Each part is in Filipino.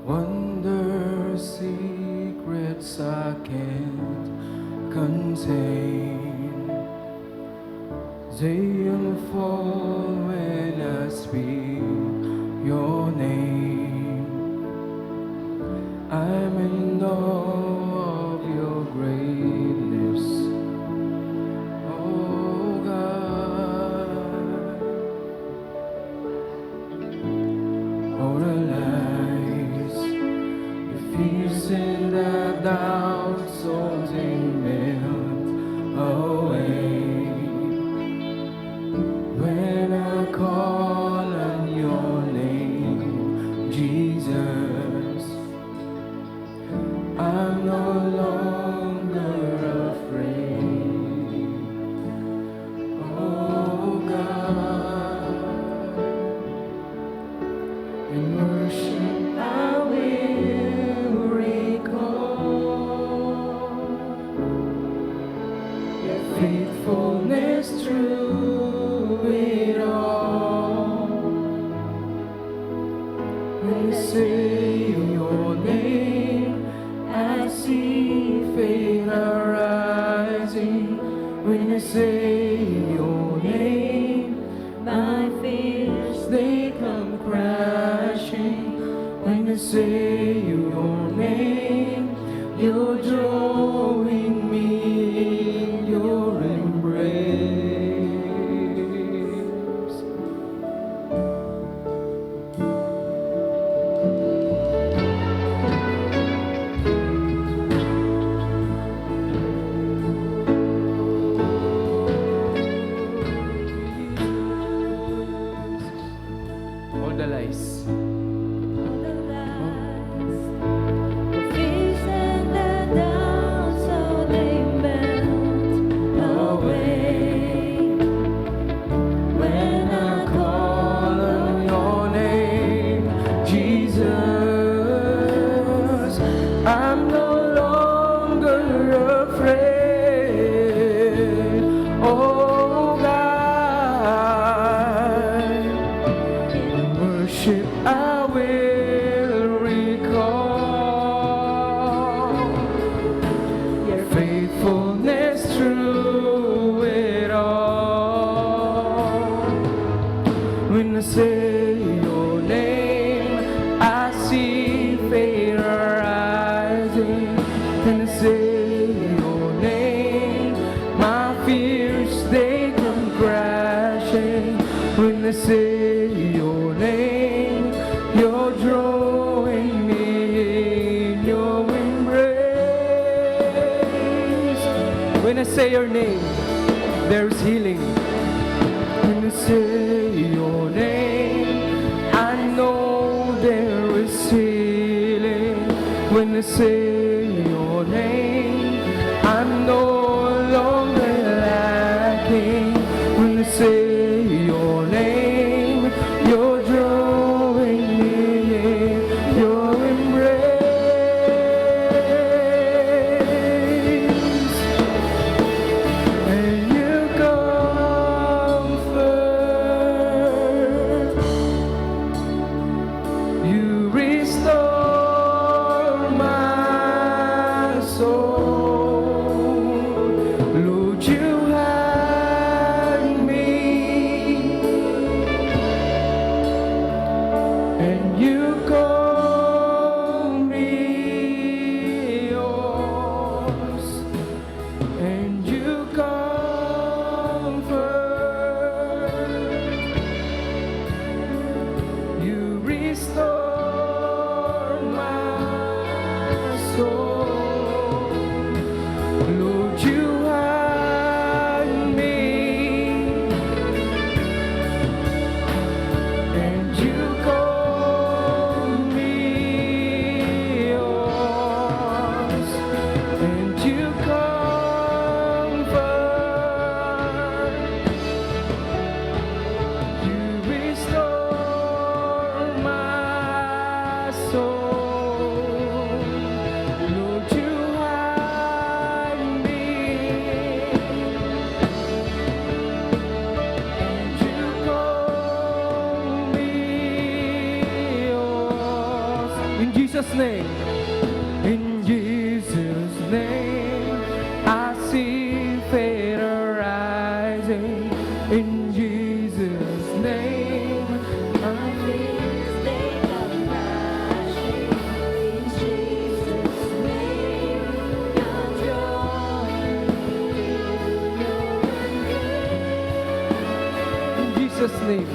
Wonder secrets I can't contain. They unfold when I speak your name. I'm in awe of your greatness, oh God. All the lies, the fears and the doubts, all they melt away when I call on your name, Jesus. I'm no longer afraid, oh God. In worship I will recall your faithfulness through it all. When I say your name, I see faith arising. When I say your name, my fears they come crashing. When I say your name, you're drawing me in your embrace. All the lies. I'm no longer afraid, oh God. In worship I will recall your faithfulness through it all. When I say your name, I see faith rising. When I say your name, my fears they come crashing. When I say your name, you're drawing me in your embrace. When I say your name, there's healing. When I say your name, I know there is healing. When I say your name, I'm no longer lacking. When I say your name, you're drawing me in your embrace. And you comfort, you restore my soul. Lord, you had me, and you call me yours, and you comfort, you restore my soul. Lord, you had me, and you call Jesus' name. In Jesus' name, I see faith arising. In Jesus' name, I Fears they come crashing. In Jesus' name, you're drawing me to your embrace. in Jesus' name.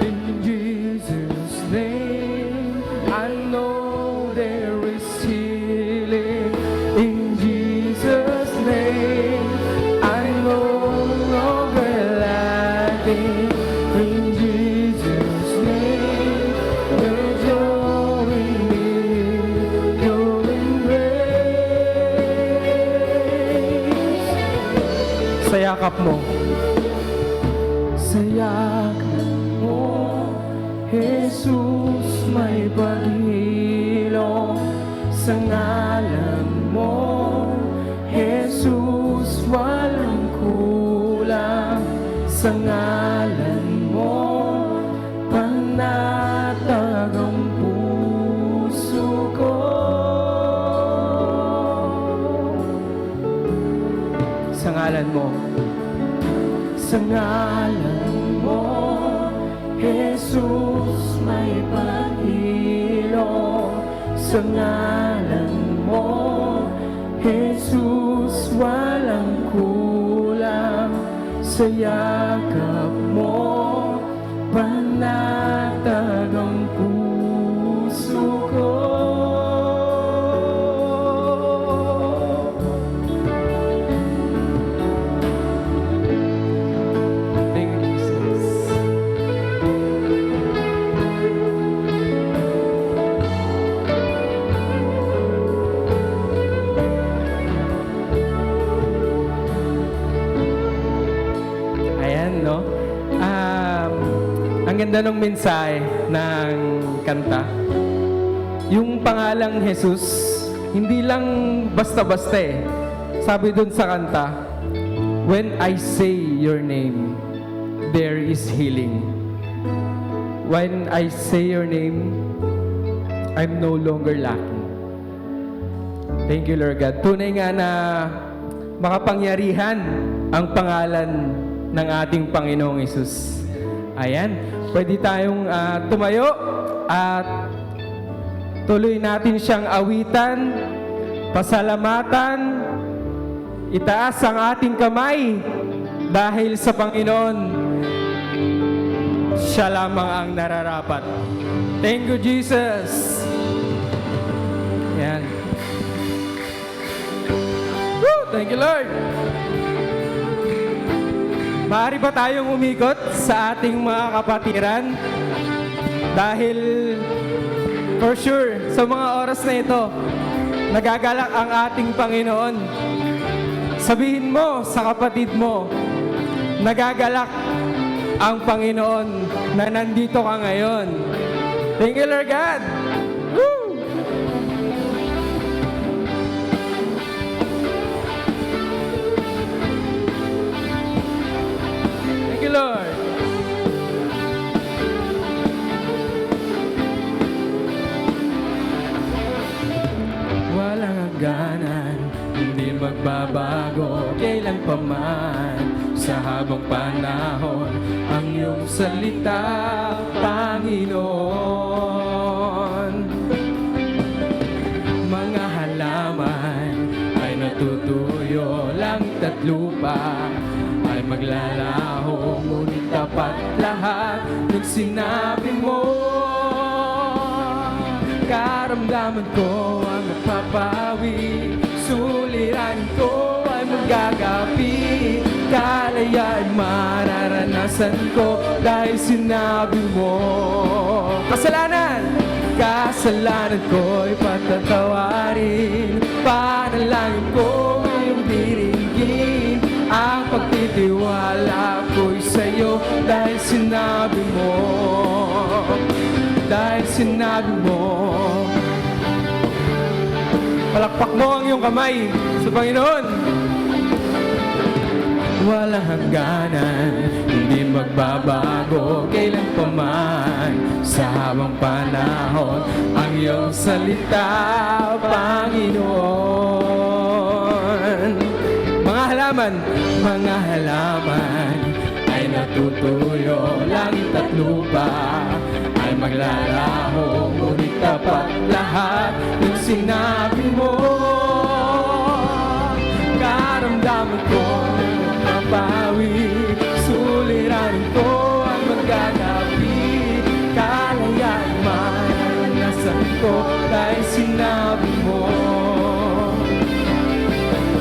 In Jesus' name, I know there is healing. In Jesus' name, I'm no longer lacking. In Jesus' name, you're drawing me your embrace. Sa yakap mo. Sa yakap mo, Jesus, may paghilom. Sa ngalan mo, Jesus, walang kulang. Sa ngalan mo, panatag ang puso ko. Sa ngalan mo, sa ngalan mo, Jesus, may paghilom. Sa ngalan mo, Jesus, walang kulang. Sa yakap mo, panatag ang puso ko. Thank you, Jesus. Ayan, no? Ang ganda ng mensahe ng kanta. Yung pangalang Jesus, hindi lang basta-basta eh. Sabi dun sa kanta, when I say your name, there is healing. When I say your name, I'm no longer lacking. Thank you, Lord God. Tunay nga na makapangyarihan ang pangalan ng ating Panginoong Hesus. Ayan, pwede tayong tumayo at tuloy natin siyang awitan, pasalamatan, itaas ang ating kamay dahil sa Panginoon, siya lamang ang nararapat. Thank you, Jesus. Ayan. Woo! Thank you, Lord. Maaari ba tayong umikot sa ating mga kapatiran? Dahil, for sure, sa mga oras na ito, nagagalak ang ating Panginoon. Sabihin mo sa kapatid mo, nagagalak ang Panginoon na nandito ka ngayon. Thank you, Lord God. Woo! Thank you, Lord. Walang hangganan, hindi magbabago kailan pa man. Sa habang panahon, ang iyong salita, Panginoon. Mga halaman ay natutuyo, langit at lupa ay maglalaho, ngunit tapat lahat ng sinabi mo. Karamdaman ko ang nagpapawi, suliranin ko ay magagapi. Kalayaan mararanasan ko dahil sinabi mo. Kasalanan ko'y patatawarin. Panalangin ko ngayong diringgin. Ang pagtitiwala ko'y sa'yo dahil sinabi mo. Dahil sinabi mo. Palakpak mo ang iyong kamay sa Panginoon. Walang hangganan, hindi magbabago kailan pa man. sa habang panahon ang iyong salita, Panginoon. Mga halaman ay natutuyo, langit at lupa ay maglalaho, ngunit tapat lahat yung sinabi mo. Karamdaman ko mapawi, suliranin ko ang magagabi, kalayaan maranasan ko dahil sinabi mo.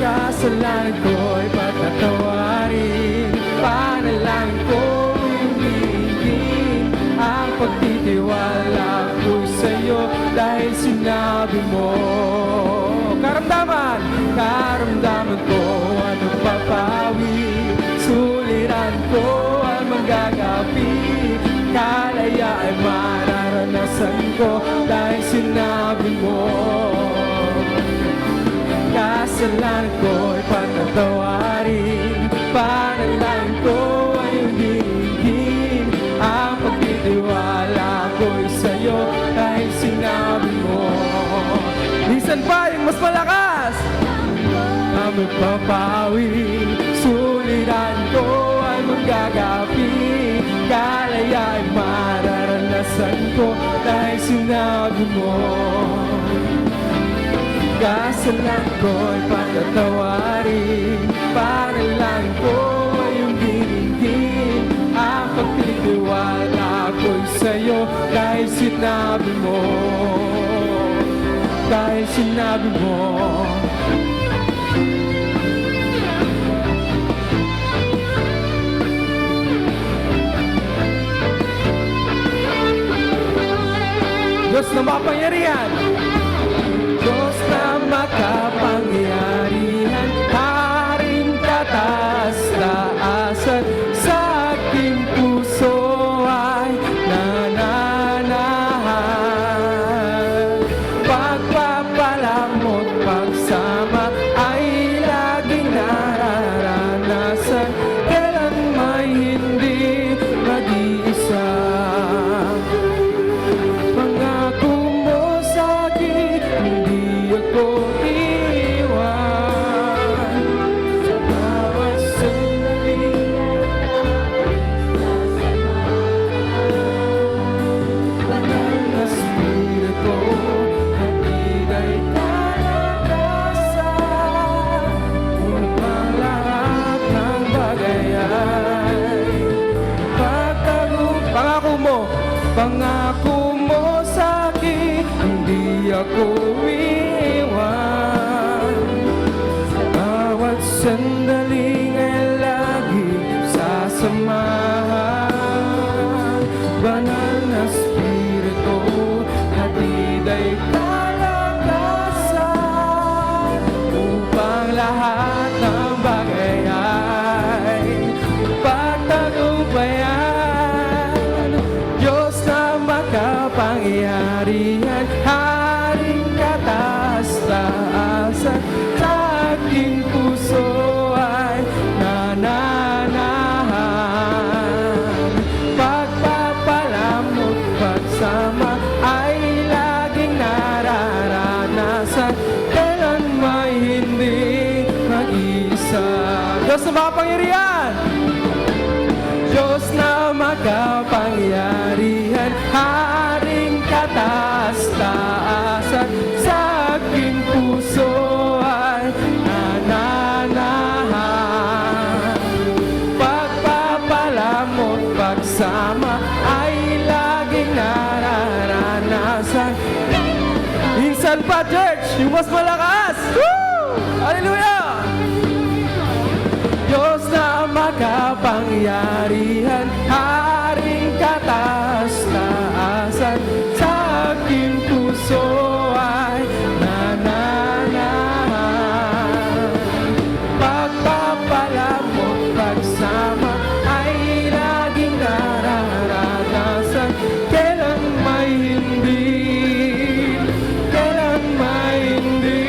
Kasalanan ko'y patatawarin, panalangin ko'y hingin, ang pagtitiwala ko'y sa'yo dahil sinabi mo. Karamdaman ko ang nagpapawi, suliran ko ang manggagapi, kalayaan mararanasan ko dahil sinabi mo. Kasalanan ko'y patatawarin, panalangin ko ay hingin, ang pagtitiwala ko'y sa'yo dahil sinabi mo. Minsan pa yung mas malakas, ang magpapawi, suliran ko ay manggagapi, kalayaan mararanasan ko dahil sinabi mo. Kasalanan ko'y patatawarin, panalangin ko ay iyong dinigin, ang pagtitiwala ko'y sa'yo dahil sinabi mo. Dahil sinabi mo. Diyos na mapangyarihan, Diyos na makapangyarihan, Haring kataas-taasan, sa aking puso ay nananahan. Pagpapalamot, pagsama ay laging nararanasan, kailan may hindi mag-iisa. Pangako mo sa'kin, hindi ako iwan. Sa bawat sandali, banal na spirito, hatid ay kalakasan, upang lahat ng bagay ay pagtagumpayan. Pangako mo sa'kin, hindi ako iiwan. Sa bawat sandaling ay lagi sasamahan. Banal na spirito, hatid ay kalakasan, upang lahat ng bagay ay pagtagumpayan. Diyos na makapangyarihan, Haring kataas-taasan, sa aking puso ay nananahan. Pagpapalamot, pagsama ay laging nararanasan, kailan may hindi mag-isa. Diyos na makapangyarihan, Diyos na makapangyarihan, Haring kataas-taasan, sa aking puso ay nananahan. Pagpapalamot, pagsama ay laging nararanasan. Minsan pa, church, yung mas malakas! Woo! Hallelujah! Diyos na makapangyarihan, Haring kataas-taasan, sa aking puso ay nananahan. Pagpapalamot, pagsama ay laging nararanasan, kailan may hindi, kailan may hindi,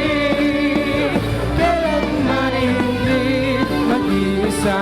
kailan may hindi mag-isa.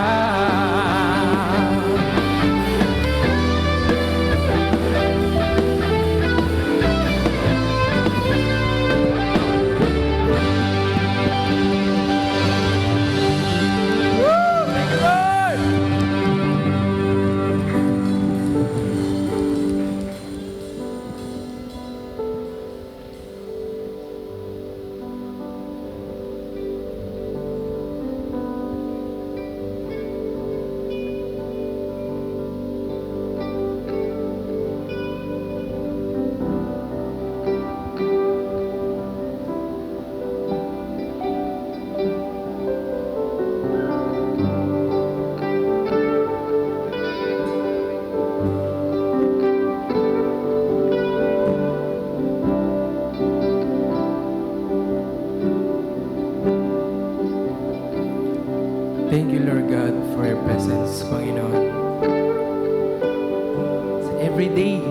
everyday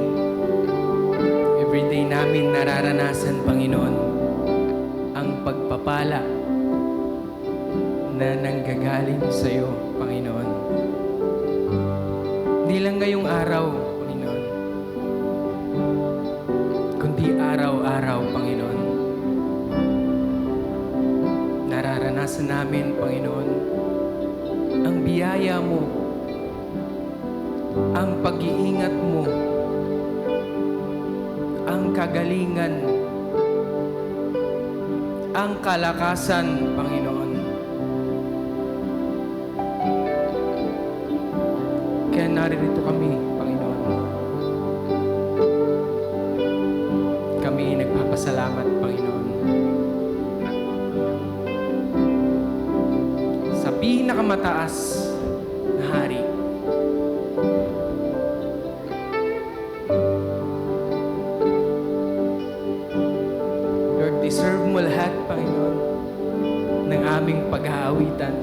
namin nararanasan, Panginoon, ang pagpapala na nanggagaling sa iyo, Panginoon. Hindi lang ngayong araw, Panginoon, kundi araw-araw, Panginoon. Nararanasan namin, Panginoon, ang biyaya mo, ang pag-iingat mo, ang kagalingan, ang kalakasan, Panginoon. Kaya naririto kami, Panginoon. Kami nagpapasalamat, Panginoon. Sa pinakamataas na hari. Lord, deserve mo lahat, Panginoon, ng aming pag-aawitan.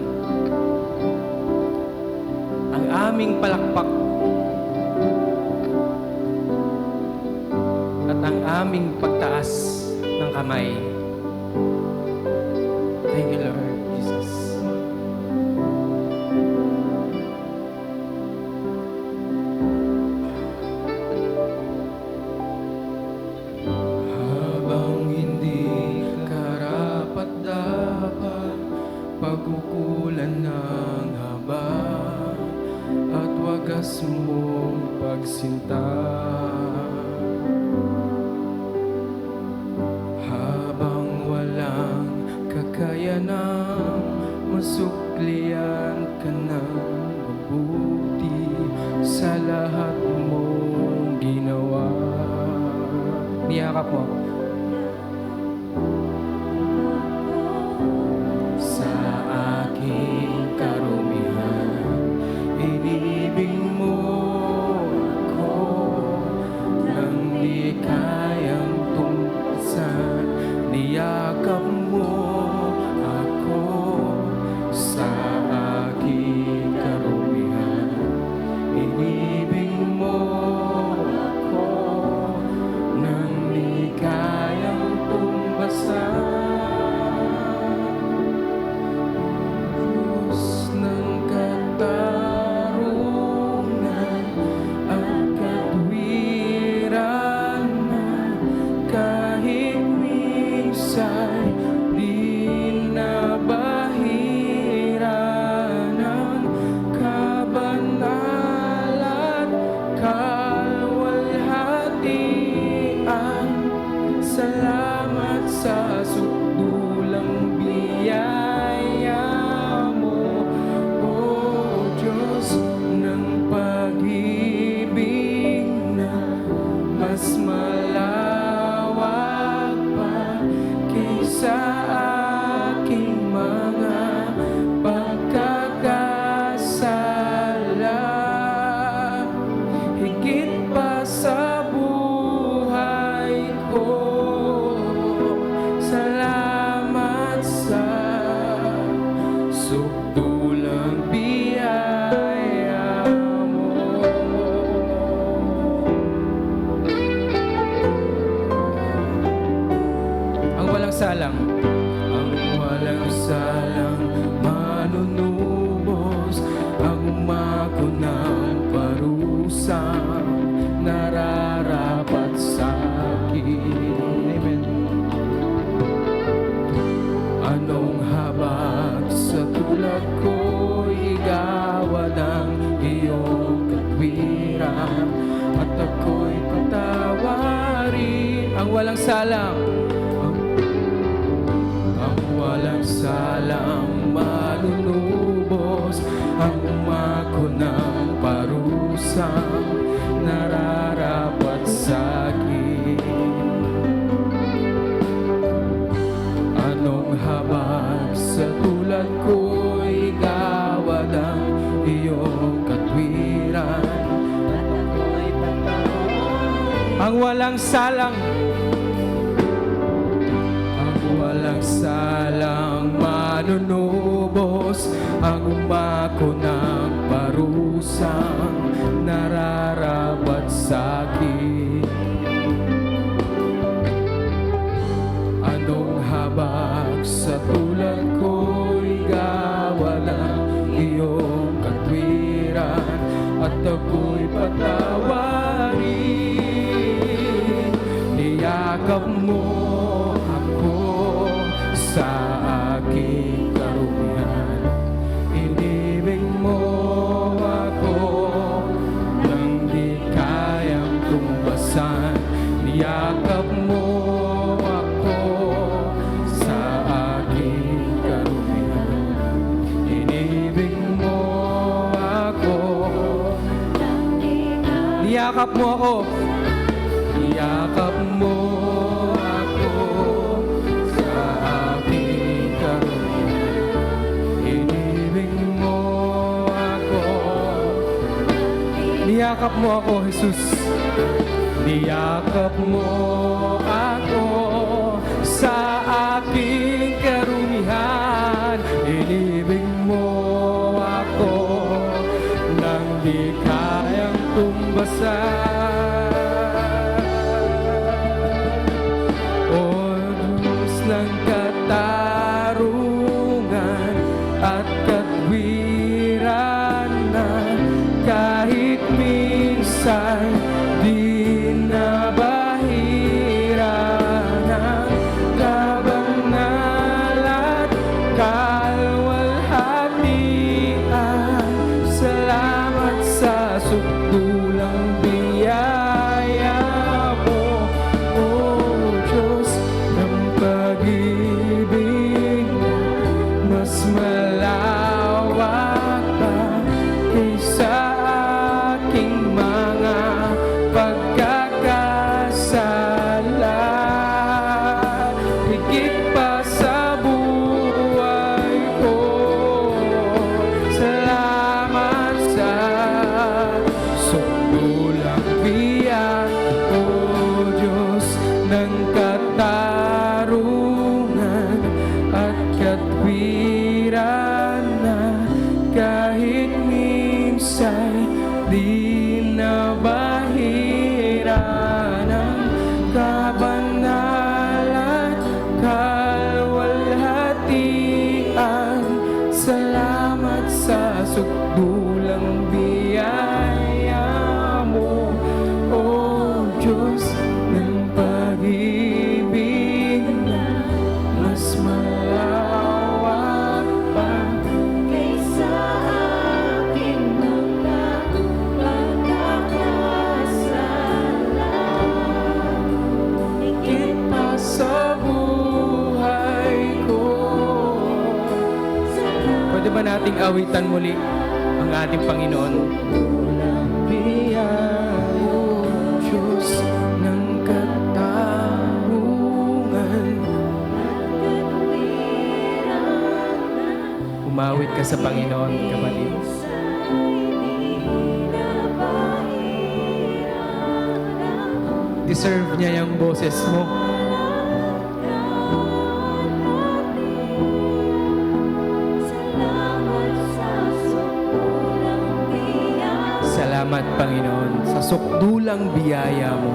Ang aming palakpak at ang aming pagtaas ng kamay. Thank you, Lord Jesus. Habang hindi karapat-dapat, pagkukulan ng haba at wagas mong pagsinta. Habang walang kakayanang masuklian ka ng mabuti sa lahat mong ginawa. Niyakap mo ako. Sa aking karumihan, inibig mo ako nang di kayang tumpasan. Niyakap mo ako sa aking karumihan, inibig mo ako nang di kayang tumpasan. Diyos ng katarungan at katwiran na kahit minsan di nabahira ng kabanalan, kalwalhatian. Salamat sa sukdulang biyaya mo, O Diyos ng pag-ibig na mas malawak pa kaysa aking mga pagkakasala. Higit pa sa buhay ko, salamat sa sukdulang biyaya mo. Ang walang salang, ang walang salang manunubos, ang umako ng parusang nararapat sa akin. Amen. Anong habag sa tulad ko'y igawad ang iyong katwiran, at ako'y patawarin. Ang walang salang, ang walang salang manunubos, ang umako ng parusang nararapat sa akin. Anong habag sa tulad ko'y gawad ang iyong katwiran, at ako'y patawarin. Ang walang salang, ang walang salang manunubos, ang umako ng parusang nararapat sa Niyakap mo ako sa aking karumihan. Inibig mo ako nang di kayang tumbasan. Niyakap mo ako sa aking karumihan. Inibig mo ako. Niyakap mo ako. Niyakap mo ako sa aking karumihan. Inibig mo ako. Niyakap mo ako, Jesus. Niyakap mo ako sa aking karumihan. Inibig mo ako nang di kayang tumbasan. O Diyos ng katarungan at katwiran na kahit minsan di nabahira ng kabangal at kalwalhatian. Salamat sa sukdulang biyaya mo, O Diyos ng pag-ibig na mas malawak pa kaysa aking mga pagkakasala. Higit pa sa buhay ko, salamat sa sukdulang biyak, O Diyos ng katarungan at katwiran na kahit minsan di nabahira ng kabanal at kalwalhatian. Salamat sa sukdulang biyaya mo, O Diyos ng pag-ibig na mas malawak pa Kaysa aking mga pagkakasala. higit pa sa buhay ko. Pwede ba nating awitan muli ang ating Panginoon? Walang biyayo, Diyos ng katarungan. Umawit ka sa Panginoon, kapatid. Deserve niya yung boses mo. Salamat, Panginoon, sa sukdulang biyaya mo.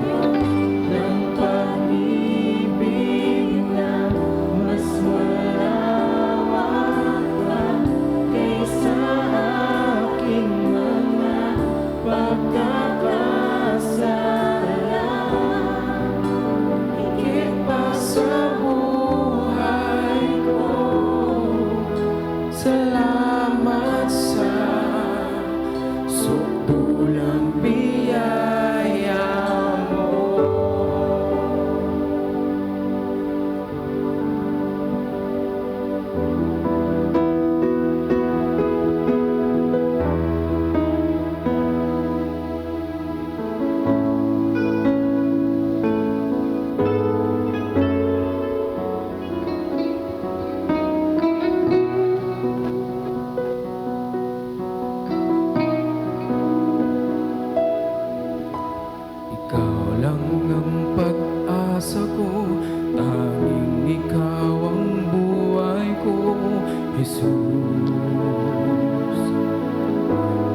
Ng pag-ibig na mas malawak pa kaysa aking mga pagkakasala. Higit pa sa buhay ko, salamat sa sukdulang biyaya mo. Ikaw lang ang pag-asa ko, tanging ikaw ang buhay ko, Jesus.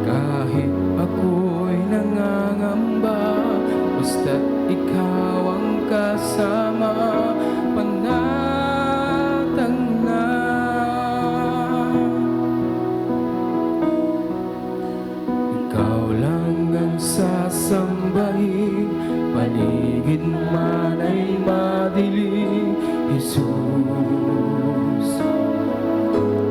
Kahit ako'y nangangamba, basta't ikaw ang kasama, panatag na. Ikaw lang ang sasambahin, paligid man ay madilim, Jesus.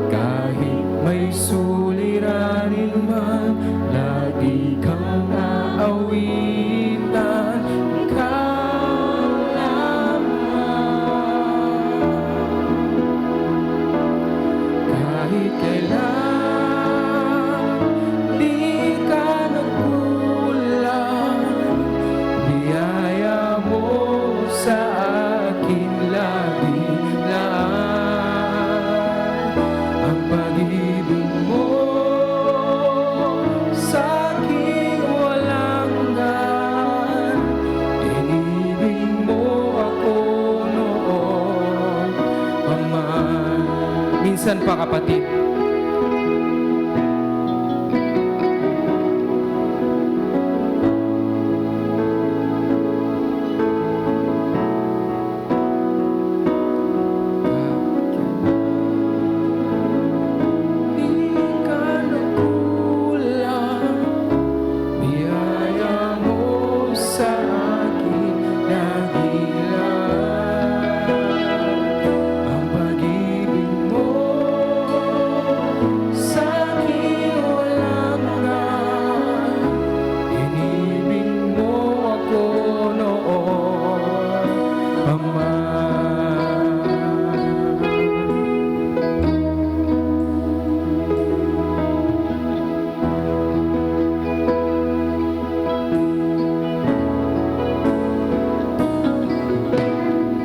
Kahit may suliranin man, lagi kang aawitan, ikaw lamang. Kahit kailan di ka nagkulang, biyaya mo sa akin lagi lang. Ang pag-ibig mo sa aking walang hanggan, inibig mo ako noon pa man. Minsan pa, kapatid, di ka nagkulang, biyaya mo sa akin lagi lang. Ang pag-ibig mo sa akin walang hanggan, inibig mo ako noon pa man.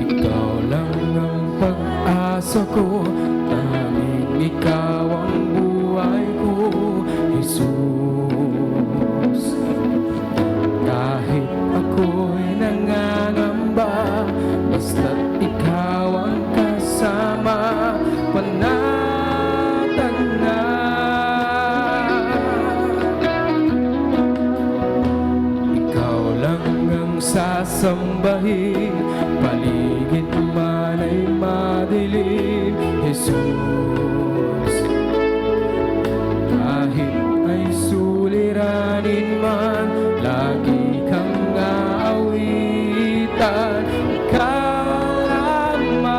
Ikaw lang ang pag-asa ko, tanging ikaw ang buhay ko, Jesus. Kahit ako'y nangangamba, basta't ikaw ang kasama, panatag na. Ikaw lang ang sasambahin, paligid man ay madilim, Jesus. Kahit ay suliranin man, lagi kang aawitan, ikaw lamang.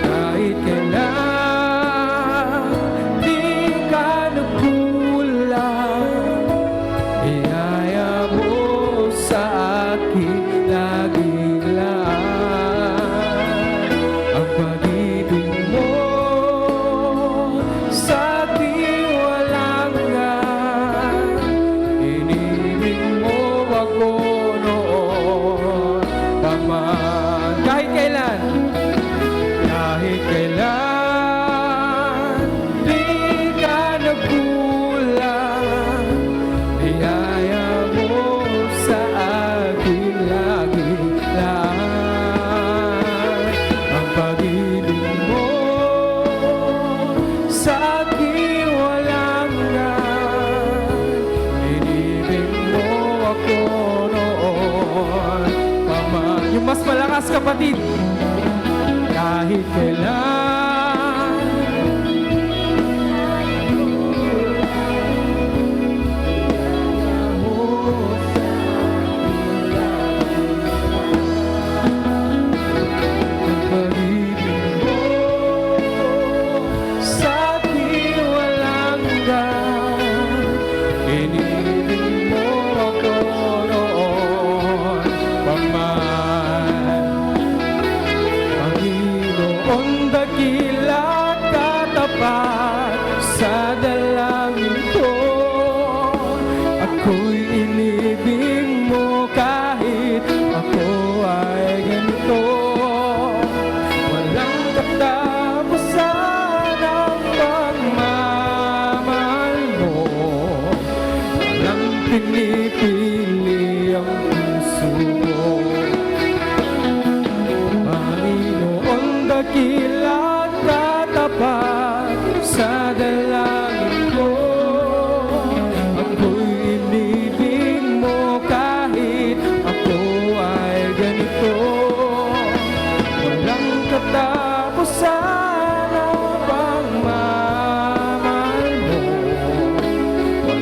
Kahit kailan di ka nagkulang, biyaya mo sa akin lagi lang. Ang pag-ibig mo sa akin walang hanggan, inibig mo ako noon pa man. Kahit kailan di ka nagkulang, biyaya mo sa akin lagi lang. Ang pag-ibig mo sa akin walang hanggan, inibig mo ako noon pa man. Yung mas malakas, kapatid. Kahit kailan ang pag-ibig mo sa akin walang hanggan, inibig mo ako noon pa man.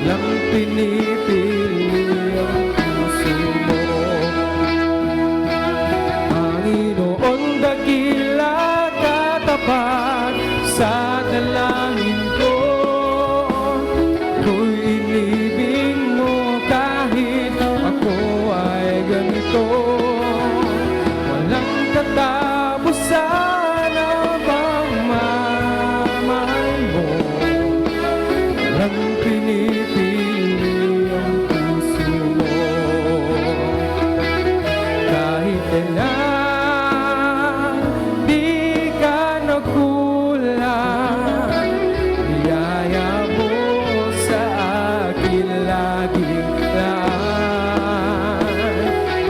walang pinipili ang puso mo. Panginoon, dakila katapat sa dalangin ko. Ako'y inibig mo kahit ako ay ganito. Walang katapusan ang pagmamahal mo. Walang pinipili ang puso mo. Kahit kailan di ka nagkulang, biyaya mo sa akin laging laan.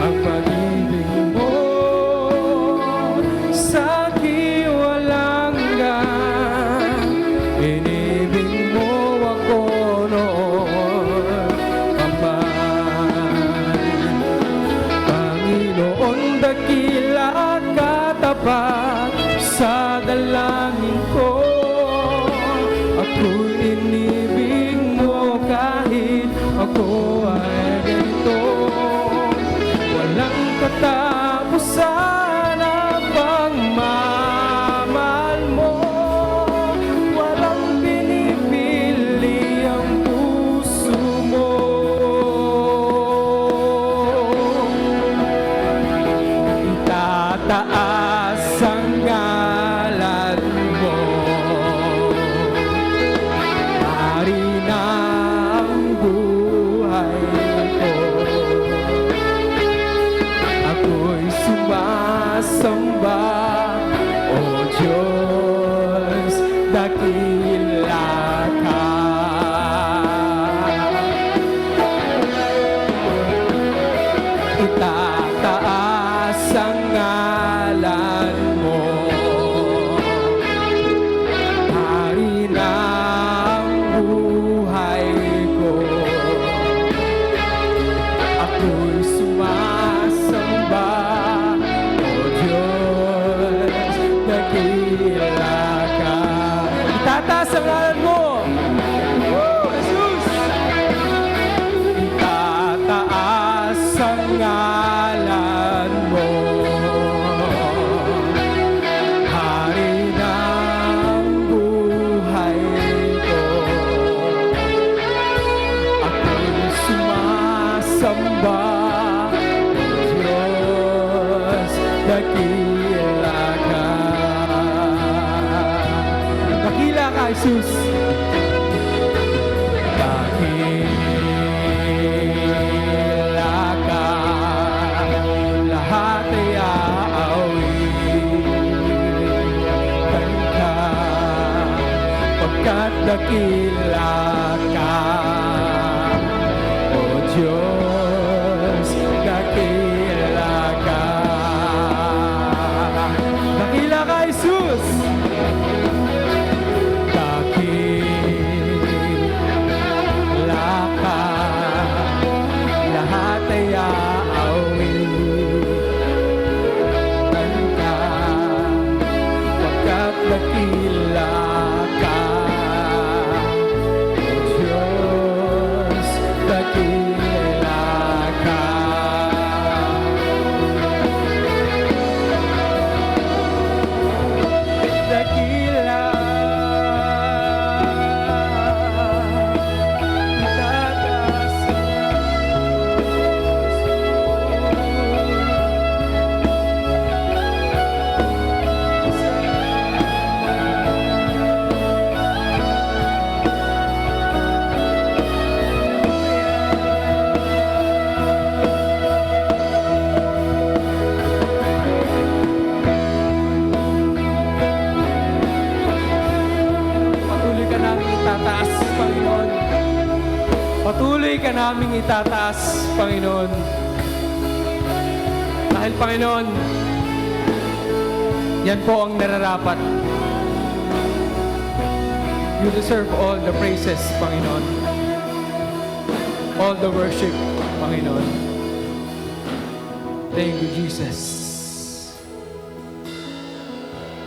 Ang pag-ibig mo sa akin walang hanggan. Inibig mo ako noon pa man. Panginoon, dakila katapat sa dalangin ko. Ako'y inibig mo kahit ako ay ganito. Walang katapusan ang pagmamahal mo. Walang pinipili ang puso mo. Itataas ang ngalan mo. Hari na ang buhay ko. Ako'y sumasamba, O Diyos, dakila ka. Itataas ang ngalan mo. Hari na ang buhay ko. Ako'y sumasamba, O Diyos, dakila ka. Itataas ang ngalan mo. Woo! Jesus! Itataas ang ngalan mo. Hari ng buhay ko. Ako'y sumasamba, O Diyos, dakila ka. Dakila ka, Jesus. Dakila ka, lahat ay aawitan ka, pagkat dakila ka, O Diyos, dakila ka. Dakila ka, Jesus. Dakila ka, lahat ay aawitan ka, pagkat dakila ka, O Diyos, dakila ka. Dakila, itataas Patuloy ka namin itataas, Panginoon. Patuloy ka namin itataas, Panginoon. Dahil, Panginoon, yan po ang nararapat. You deserve all the praises, Panginoon. All the worship, Panginoon. Thank you, Jesus.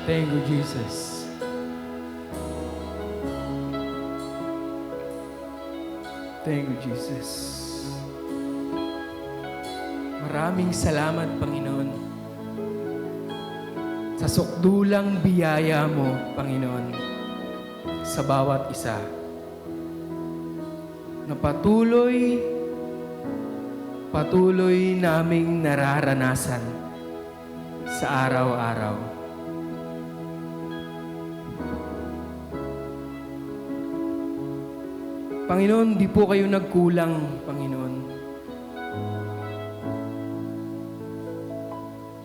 Thank you, Jesus. Thank you, Jesus. Maraming salamat, Panginoon, sa sukdulang biyaya mo, Panginoon, sa bawat isa, na patuloy naming nararanasan sa araw-araw. Panginoon, di po kayo nagkulang, Panginoon.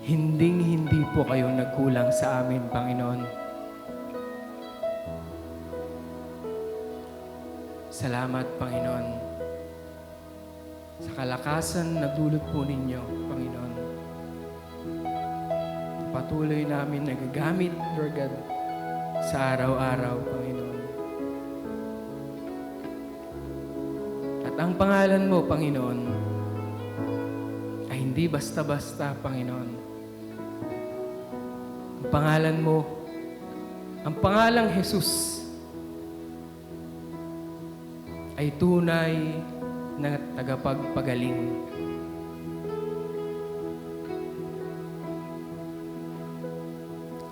Hindi po kayo nagkulang sa amin, Panginoon. Salamat, Panginoon, sa kalakasan na dulot po ninyo, Panginoon. Patuloy namin nagagamit, Lord God, sa araw-araw, Panginoon. At ang pangalan mo, Panginoon, ay hindi basta-basta, Panginoon. Ang pangalan mo, ang pangalang Jesus, ay tunay na tagapagpagaling.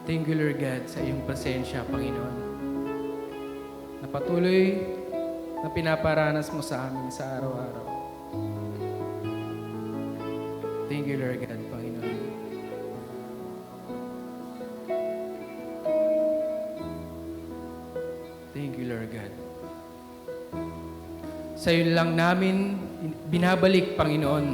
Thank you, Lord God, sa iyong presensya, Panginoon, na patuloy na pinaparanas mo sa amin sa araw-araw. Thank you, Lord God, Panginoon. Thank you, Lord God. Sa iyo lang namin binabalik, Panginoon,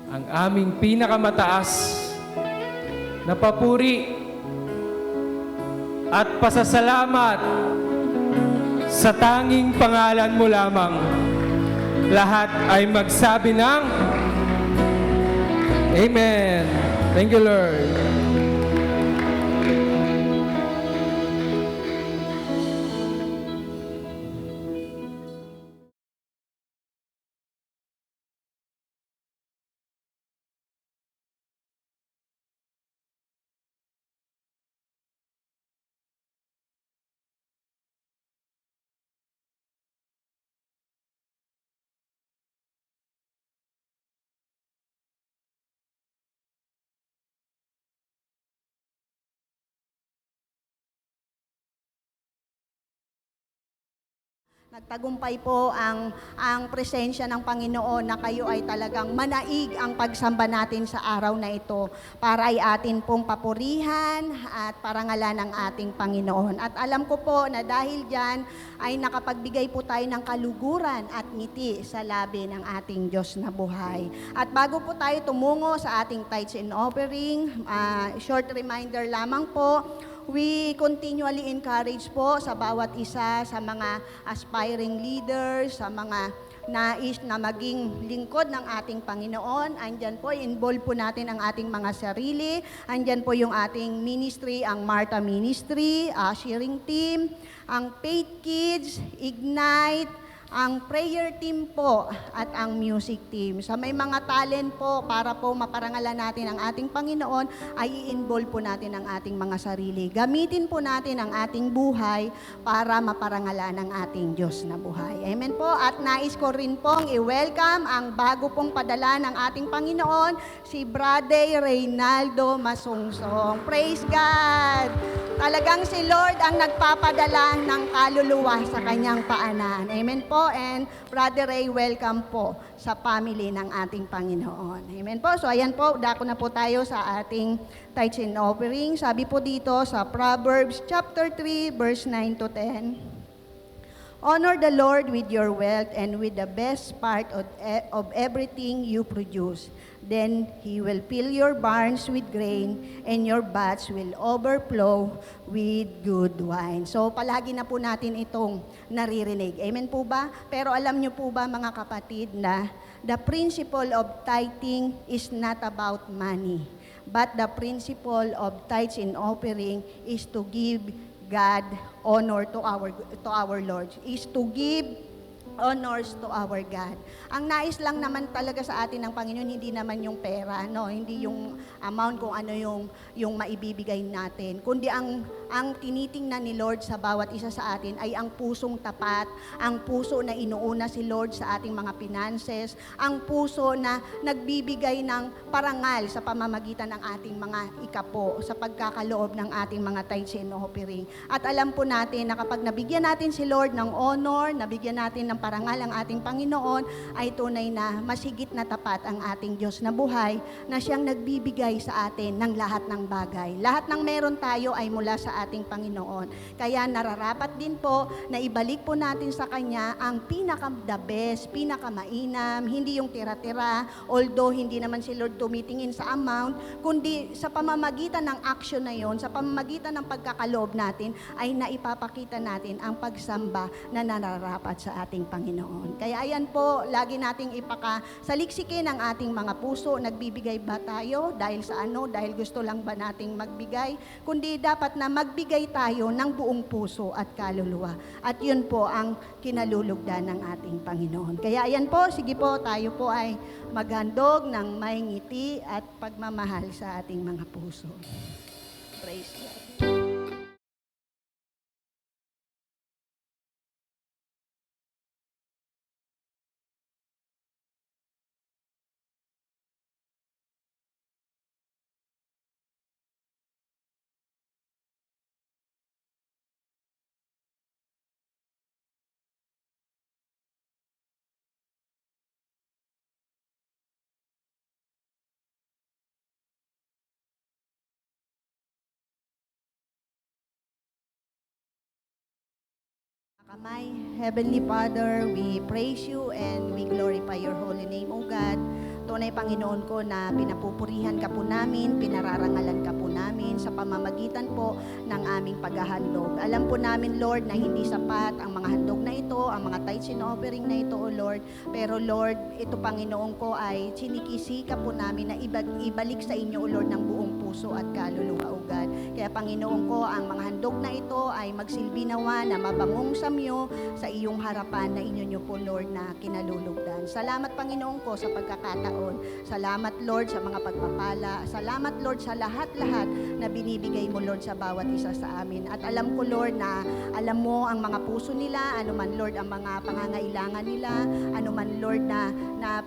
ang aming pinakamataas na papuri at pasasalamat sa tanging pangalan mo lamang. Lahat ay magsabi ng Amen. Thank you, Lord. Nagtagumpay po ang presensya ng Panginoon na kayo ay talagang manaig ang pagsamba natin sa araw na ito para ay atin pong papurihan at parangalan ng ating Panginoon. At alam ko po na dahil dyan ay nakapagbigay po tayo ng kaluguran at ngiti sa labi ng ating Diyos na buhay. At bago po tayo tumungo sa ating tithes and offering, short reminder lamang po, we continually encourage po sa bawat isa, sa mga aspiring leaders, sa mga nais na maging lingkod ng ating Panginoon. Andyan po, involve po natin ang ating mga sarili. Andyan po yung ating ministry, ang Martha Ministry, sharing team, ang Faith Kids, Ignite, ang prayer team po at ang music team. Sa may mga talent po para po maparangalan natin ang ating Panginoon, ay i-involve po natin ang ating mga sarili. Gamitin po natin ang ating buhay para maparangalan ang ating Diyos na buhay. Amen po. At nais ko rin pong i-welcome ang bago pong padala ng ating Panginoon, si Brother Reynaldo Masungsong. Praise God! Talagang si Lord ang nagpapadala ng kaluluwa sa kanyang paanan. Amen po. And Brother Ray, welcome po sa family ng ating Panginoon. Amen po. So ayan po, dako na po tayo sa ating tithes and offering. Sabi po dito sa Proverbs chapter 3, verse 9 to 10. Honor the Lord with your wealth and with the best part of everything you produce. Then He will fill your barns with grain and your vats will overflow with good wine. So palagi na po natin itong naririnig. Amen po ba? Pero alam niyo po ba mga kapatid na the principle of tithing is not about money. But the principle of tithes and offering is to give God honor to our Lord, is to give honors to our God. Ang nais lang naman talaga sa atin ng Panginoon, hindi naman yung pera, no? Hindi yung amount kung ano yung maibibigay natin, kundi ang ang tinitingnan ni Lord sa bawat isa sa atin ay ang pusong tapat, ang puso na inuuna si Lord sa ating mga finances, ang puso na nagbibigay ng parangal sa pamamagitan ng ating mga ikapo, sa pagkakaloob ng ating mga tithes and offering. At alam po natin na kapag nabigyan natin si Lord ng honor, nabigyan natin ng parangal ang ating Panginoon, ay tunay na mas higit na tapat ang ating Diyos na buhay, na siyang nagbibigay sa atin ng lahat ng bagay. Lahat ng meron tayo ay mula sa ating Panginoon. Kaya nararapat din po na ibalik po natin sa Kanya ang pinaka-the best, pinaka-mainam, hindi yung tira-tira, although hindi naman si Lord tumitingin sa amount, kundi sa pamamagitan ng action na yon, sa pamamagitan ng pagkakaloob natin, ay naipapakita natin ang pagsamba na nararapat sa ating Panginoon. Kaya ayan po, lagi nating saliksikin ang ating mga puso. Nagbibigay ba tayo dahil sa ano? Dahil gusto lang ba nating magbigay? Kundi dapat na magbigay tayo ng buong puso at kaluluwa. At yun po ang kinalulugdan ng ating Panginoon. Kaya ayan po, sige po, tayo po ay maghandog ng may ngiti at pagmamahal sa ating mga puso. Praise God. Kamay, Heavenly Father, we praise you and we glorify your holy name, O God. Tunay, Panginoon ko, na pinapupurihan ka po namin, pinararangalan ka po namin sa pamamagitan po ng aming paghahandog. Alam po namin, Lord, na hindi sapat ang mga handog na ito, ang mga tithes and offering na ito, O Lord. Pero Lord, ito, Panginoon ko, ay sinikisika po namin na ibalik sa inyo, O Lord, ng buong puso at kaluluwa, O God. Kaya, Panginoon ko, ang mga handog na ito ay magsilbi nawa na mabangong samyo sa iyong harapan na inyo po, Lord, na kinalulugdan. Salamat, Panginoon ko, sa pagkakataon. Salamat, Lord, sa mga pagpapala. Salamat, Lord, sa lahat-lahat na binibigay mo, Lord, sa bawat isa sa amin. At alam ko, Lord, na alam mo ang mga puso nila, anuman, Lord, ang mga pangangailangan nila, anuman, Lord, na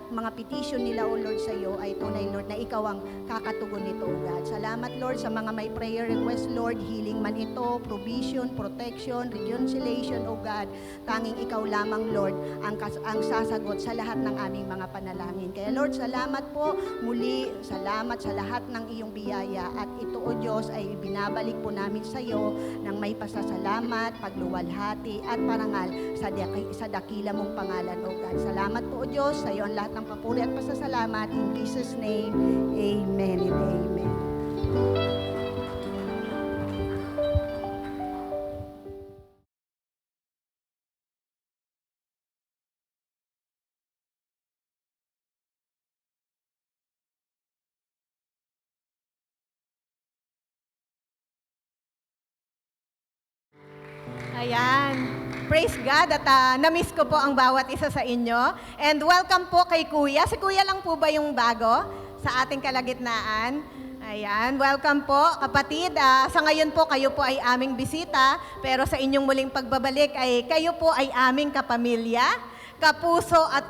mga petition nila, O Lord, sa iyo, ay tunay, Lord, na ikaw ang kakatugon nito, O God. Salamat, Lord, sa mga may prayer request, Lord, healing man ito, provision, protection, reconciliation, O God. Tanging ikaw lamang, Lord, ang sasagot sa lahat ng aming mga panalangin. Kaya, Lord, salamat po muli, salamat sa lahat ng iyong biyaya. At ito, O Diyos, ay binabalik po namin sa iyo ng may pasasalamat, pagluwalhati, at parangal sa dakila mong pangalan, O God. Salamat po, O Diyos, sa iyo ang lahat ng papuri at pasasalamat. In Jesus' name, Amen and Amen. Ayan. Praise God at na-miss ko po ang bawat isa sa inyo. And welcome po kay Kuya. Si Kuya lang po ba yung bago sa ating kalagitnaan? Ayan, welcome po kapatid. Sa ngayon po, kayo po ay aming bisita, pero sa inyong muling pagbabalik ay kayo po ay aming kapamilya, kapuso at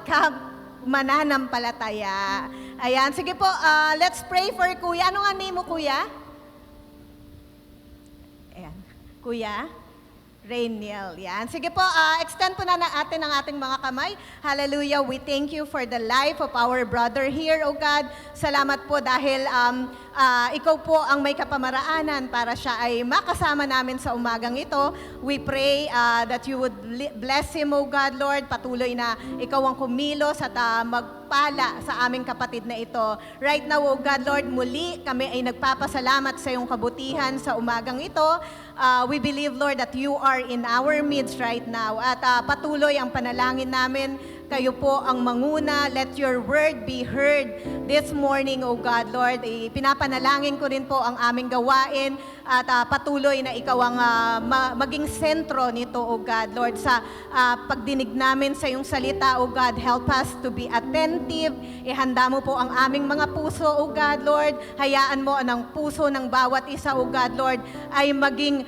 mananampalataya. Ayan, sige po, let's pray for Kuya. Ano nga name mo, Kuya? Ayan, Kuya Rainiel. Yan. Sige po, extend po na natin ang ating mga kamay. Hallelujah. We thank you for the life of our brother here, O God. Salamat po dahil ikaw po ang may kapamaraanan para siya ay makasama namin sa umagang ito. We pray that you would bless him, O God, Lord. Patuloy na ikaw ang kumilos at magpala sa aming kapatid na ito. Right now, O God, Lord, muli kami ay nagpapasalamat sa iyong kabutihan sa umagang ito. We believe, Lord, that you are in our midst right now. At patuloy ang panalangin namin Kayo po ang manguna. Let your word be heard this morning, O God, Lord. Pinapanalangin ko rin po ang aming gawain at patuloy na ikaw ang maging sentro nito, O God, Lord. Sa pagdinig namin sa iyong salita, O God, help us to be attentive. Ihanda mo po ang aming mga puso, O God, Lord. Hayaan mo ang puso ng bawat isa, O God, Lord, ay maging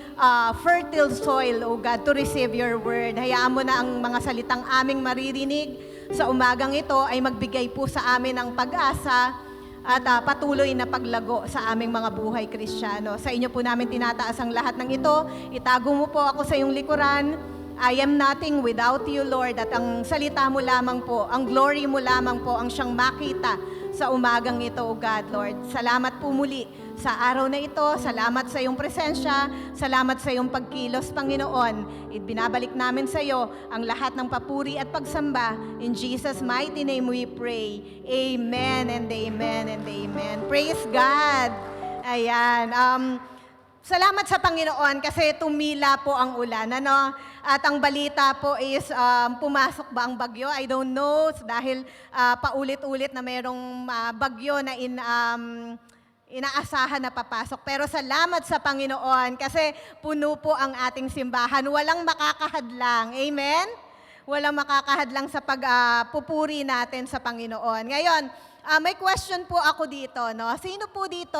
fertile soil, O God, to receive your word. Hayaan mo na ang mga salitang aming maririnig sa umagang ito ay magbigay po sa amin ng pag-asa at patuloy na paglago sa aming mga buhay Kristiyano. Sa inyo po namin tinataas ang lahat ng ito. Itago mo po ako sa iyong likuran. I am nothing without you, Lord. At ang salita mo lamang po, ang glory mo lamang po ang siyang makita sa umagang ito, O God, Lord. Salamat po muli sa araw na ito. Salamat sa iyong presensya. Salamat sa iyong pagkilos, Panginoon. Ibinabalik namin sa iyo ang lahat ng papuri at pagsamba. In Jesus' mighty name we pray. Amen and amen and amen. Praise God. Ayan. Salamat sa Panginoon kasi tumila po ang ulan. Ano? At ang balita po is pumasok ba ang bagyo? I don't know dahil paulit-ulit na mayroong bagyo na inaasahan na papasok. Pero salamat sa Panginoon kasi puno po ang ating simbahan. Walang makakahadlang. Amen? Walang makakahadlang sa pagpupuri natin sa Panginoon. Ngayon, may question po ako dito. No? Sino po dito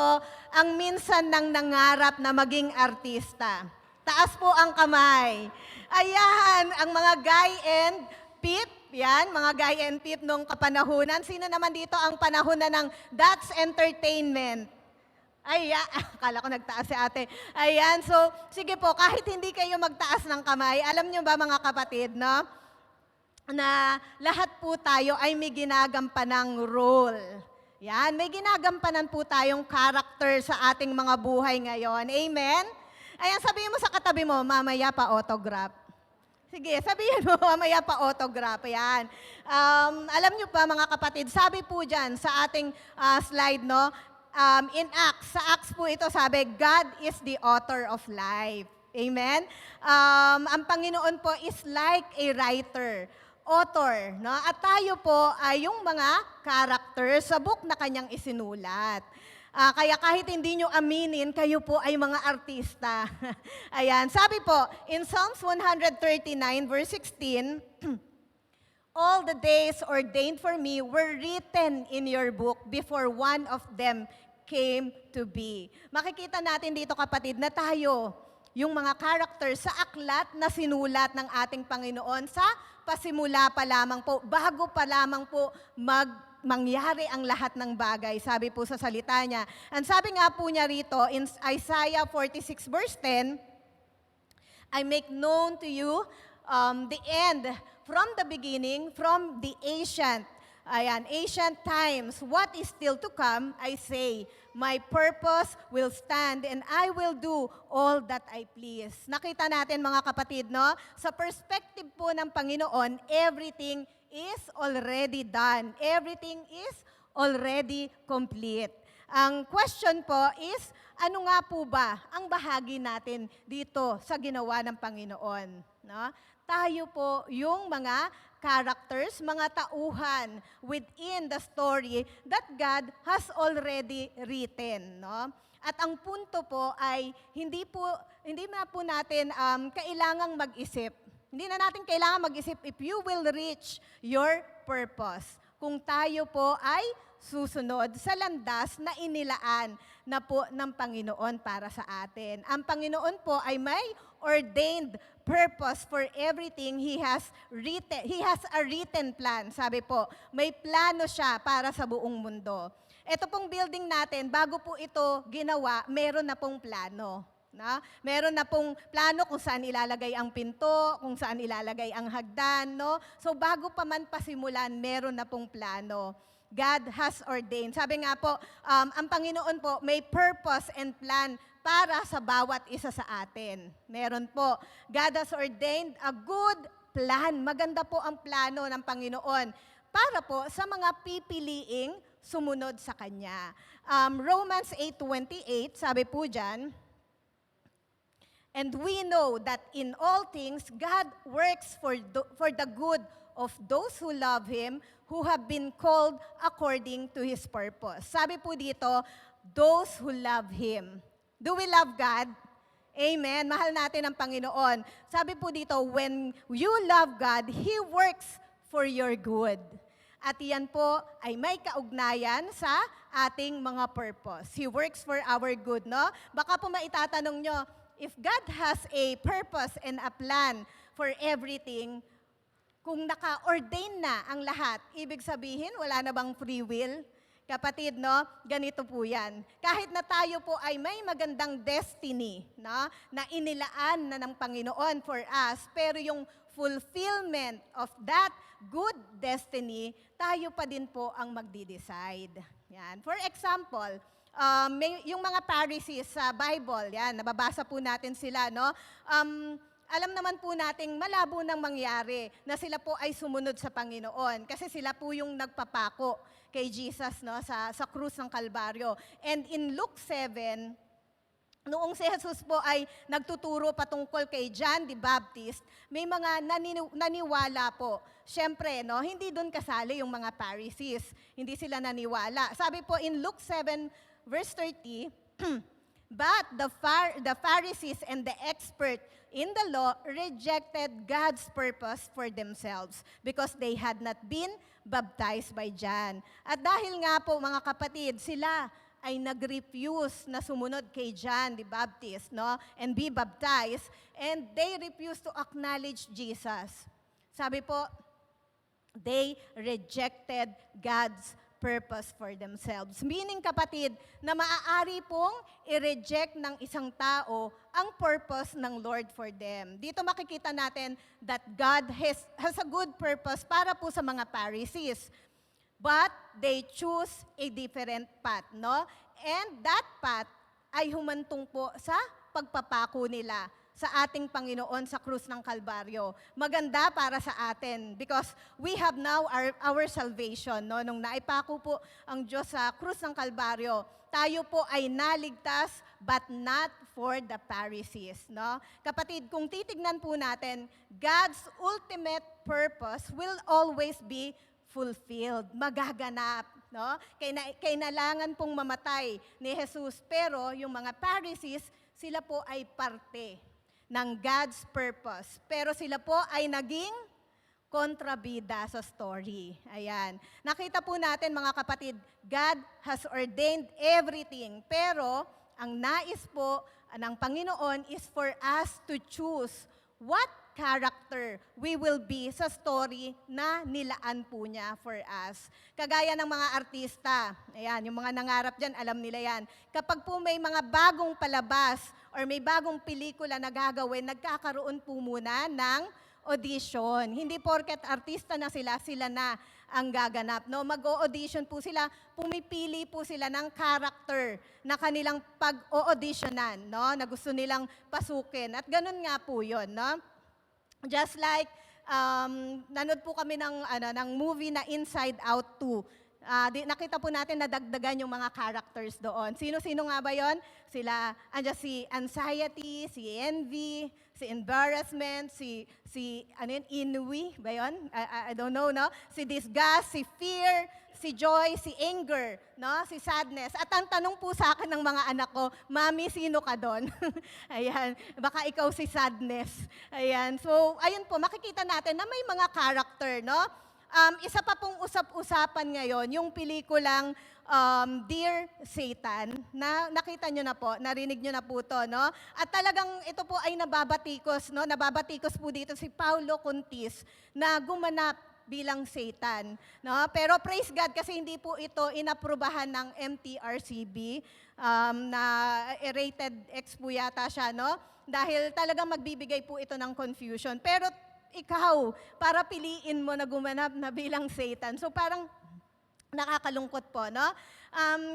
ang minsan nang nangarap na maging artista? Taas po ang kamay. Ayan, ang mga guy and peep. Yan, mga guy and peep nung kapanahunan. Sino naman dito ang panahon na ng That's Entertainment? Ay, akala ko nagtaas si ate. Ayan, so sige po, kahit hindi kayo magtaas ng kamay, alam nyo ba mga kapatid, no? Na lahat po tayo ay may ginagampanang role. Yan, may ginagampanan po tayong character sa ating mga buhay ngayon. Amen? Ayan, sabihin mo sa katabi mo, mamaya pa autograph. Sige, sabihin mo, mamaya pa autograph. Ayan. Alam nyo pa mga kapatid, sabi po dyan sa ating slide, no? In Acts, sa Acts po ito sabi, God is the author of life. Amen? Ang Panginoon po is like a writer, author. No? At tayo po ay yung mga characters sa book na kanyang isinulat. Kaya kahit hindi nyo aminin, kayo po ay mga artista. Ayan, sabi po, in Psalms 139 verse 16, all the days ordained for me were written in your book before one of them came to be. Makikita natin dito kapatid na tayo, yung mga characters sa aklat na sinulat ng ating Panginoon sa pasimula pa lamang po, bago pa lamang po mangyari ang lahat ng bagay, sabi po sa salita niya. And sabi nga po niya rito in Isaiah 46 verse 10, I make known to you the end from the beginning, from the ancient times, what is still to come, I say, my purpose will stand and I will do all that I please. Nakita natin mga kapatid, no? Sa perspective po ng Panginoon, everything is already done. Everything is already complete. Ang question po is, ano nga po ba ang bahagi natin dito sa ginawa ng Panginoon? No? Tayo po yung mga characters, mga tauhan within the story that God has already written. No? At ang punto po ay hindi na po natin kailangang mag-isip. Hindi na natin kailangan mag-isip if you will reach your purpose. Kung tayo po ay susunod sa landas na inilaan na po ng Panginoon para sa atin. Ang Panginoon po ay may ordained purpose for everything He has written. He has a written plan. Sabi po, may plano siya para sa buong mundo. Ito pong building natin, bago po ito ginawa, meron na pong plano. Na? Meron na pong plano kung saan ilalagay ang pinto, kung saan ilalagay ang hagdan. No? So bago pa man pasimulan, meron na pong plano. God has ordained. Sabi nga po, ang Panginoon po may purpose and plan para sa bawat isa sa atin. Meron po. God has ordained a good plan. Maganda po ang plano ng Panginoon para po sa mga pipiliing sumunod sa Kanya. Romans 8:28, sabi po dyan, And we know that in all things, God works for the good of those who love Him, who have been called according to His purpose. Sabi po dito, those who love Him. Do we love God? Amen. Mahal natin ang Panginoon. Sabi po dito, when you love God, He works for your good. At yan po ay may kaugnayan sa ating mga purpose. He works for our good, no? Baka po maitatanong nyo, if God has a purpose and a plan for everything, kung naka-ordain na ang lahat, ibig sabihin, wala na bang free will? Kapatid, no? Ganito po yan. Kahit na tayo po ay may magandang destiny, no? Na inilaan na ng Panginoon for us, pero yung fulfillment of that good destiny, tayo pa din po ang magdi-decide. Yan. For example, yung mga Pharisees sa Bible, yan, nababasa po natin sila, no? Alam naman po nating malabo nang mangyari na sila po ay sumunod sa Panginoon kasi sila po yung nagpapako kay Jesus, no, sa krus ng Kalbaryo. And in Luke 7, noong si Jesus po ay nagtuturo patungkol kay John the Baptist, may mga naniwala po. Siyempre, no, hindi doon kasali yung mga Pharisees. Hindi sila naniwala. Sabi po in Luke 7 verse 30, but the Pharisees and the expert in the law rejected God's purpose for themselves because they had not been baptized by John. At dahil nga po mga kapatid, sila ay nag-refuse na sumunod kay John the Baptist, no? And be baptized, and they refused to acknowledge Jesus. Sabi po, they rejected God's purpose for themselves. Meaning, kapatid, na maaari pong i-reject ng isang tao ang purpose ng Lord for them. Dito makikita natin that God has a good purpose para po sa mga Pharisees. But they choose a different path, no? And that path ay humantong po sa pagpapako nila sa ating Panginoon sa krus ng Kalbaryo. Maganda para sa atin because we have now our salvation. No? Nung naipako po ang Diyos sa krus ng Kalbaryo, tayo po ay naligtas but not for the Pharisees. No? Kapatid, kung titignan po natin, God's ultimate purpose will always be fulfilled, magaganap. No? Kailangan pong mamatay ni Jesus, pero yung mga Pharisees, sila po ay parte ng God's purpose. Pero sila po ay naging kontrabida sa story. Ayan. Nakita po natin mga kapatid, God has ordained everything. Pero ang nais po ng Panginoon is for us to choose what character we will be sa story na nilaan po niya for us. Kagaya ng mga artista, ayan, yung mga nangarap dyan, alam nila yan. Kapag po may mga bagong palabas or may bagong pelikula na gagawin, nagkakaroon po muna ng audition. Hindi porket artista na sila, sila na ang gaganap. No? Mag-o-audition po sila, pumipili po sila ng character na kanilang pag-o-auditionan, no? Na gusto nilang pasukin. At ganun nga po yun, no? Just like, nanood po kami ng movie na Inside Out 2. Nakita po natin na dagdagan yung mga characters doon. Sino-sino nga ba yon? Sila, andyan si anxiety, si envy, si embarrassment, si ennui ba yun? I don't know, no? Si disgust, si fear, si joy, si anger, no? Si sadness. At ang tanong po sa akin ng mga anak ko, Mami, sino ka doon? Ayan, baka ikaw si sadness. Ayan, so ayun po, makikita natin na may mga character, no? Isa pa pong usap-usapan ngayon, yung pelikulang Dear Satan, na nakita nyo na po, narinig nyo na po to, no? At talagang ito po ay nababatikos, no? Nababatikos po dito si Paulo Contis na gumanap bilang Satan, no? Pero praise God kasi hindi po ito inaprubahan ng MTRCB, na rated X po yata siya, no? Dahil talagang magbibigay po ito ng confusion. Pero ikaw, para piliin mo na gumanap na bilang Satan. So parang nakakalungkot po, no?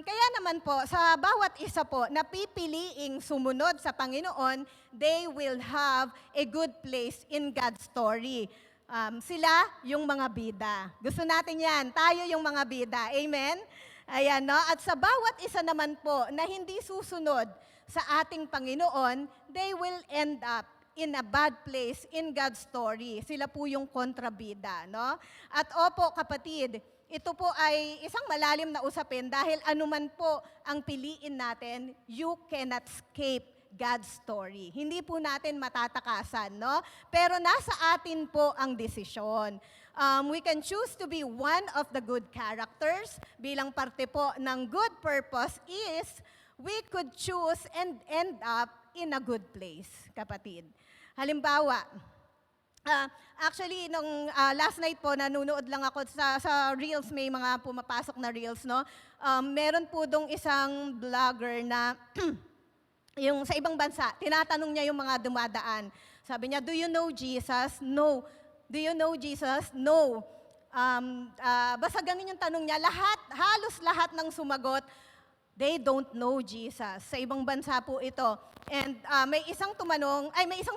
Kaya naman po, sa bawat isa po na pipiliing sumunod sa Panginoon, they will have a good place in God's story. Sila yung mga bida. Gusto natin yan. Tayo yung mga bida. Amen? Ayan, no? At sa bawat isa naman po na hindi susunod sa ating Panginoon, they will end up in a bad place in God's story. Sila po yung kontrabida, no? At opo, kapatid, ito po ay isang malalim na usapin dahil anuman po ang piliin natin, you cannot escape God's story. Hindi po natin matatakasan, no? Pero nasa atin po ang desisyon. We can choose to be one of the good characters. Bilang parte po ng good purpose is, we could choose and end up in a good place, kapatid. Halimbawa, actually, nung last night po, nanonood lang ako sa Reels, may mga pumapasok na Reels, no? Meron po dong isang vlogger na yung sa ibang bansa, tinatanong niya yung mga dumadaan. Sabi niya, do you know Jesus? No. Do you know Jesus? No. Basta ganun yung tanong niya. Halos lahat ng sumagot, they don't know Jesus. Sa ibang bansa po ito. And may isang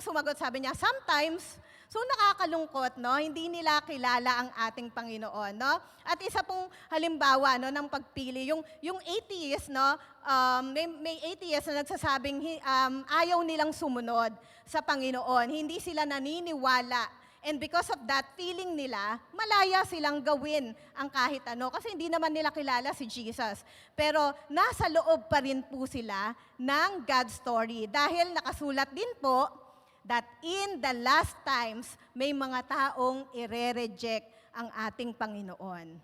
sumagot, sabi niya, sometimes, so nakakalungkot, no? Hindi nila kilala ang ating Panginoon, no? At isa pong halimbawa, no, ng pagpili, yung atheist, no? May atheist na nagsasabing ayaw nilang sumunod sa Panginoon. Hindi sila naniniwala. And because of that, feeling nila, malaya silang gawin ang kahit ano. Kasi hindi naman nila kilala si Jesus. Pero nasa loob pa rin po sila ng God's story. Dahil nakasulat din po that in the last times, may mga taong ire-reject ang ating Panginoon.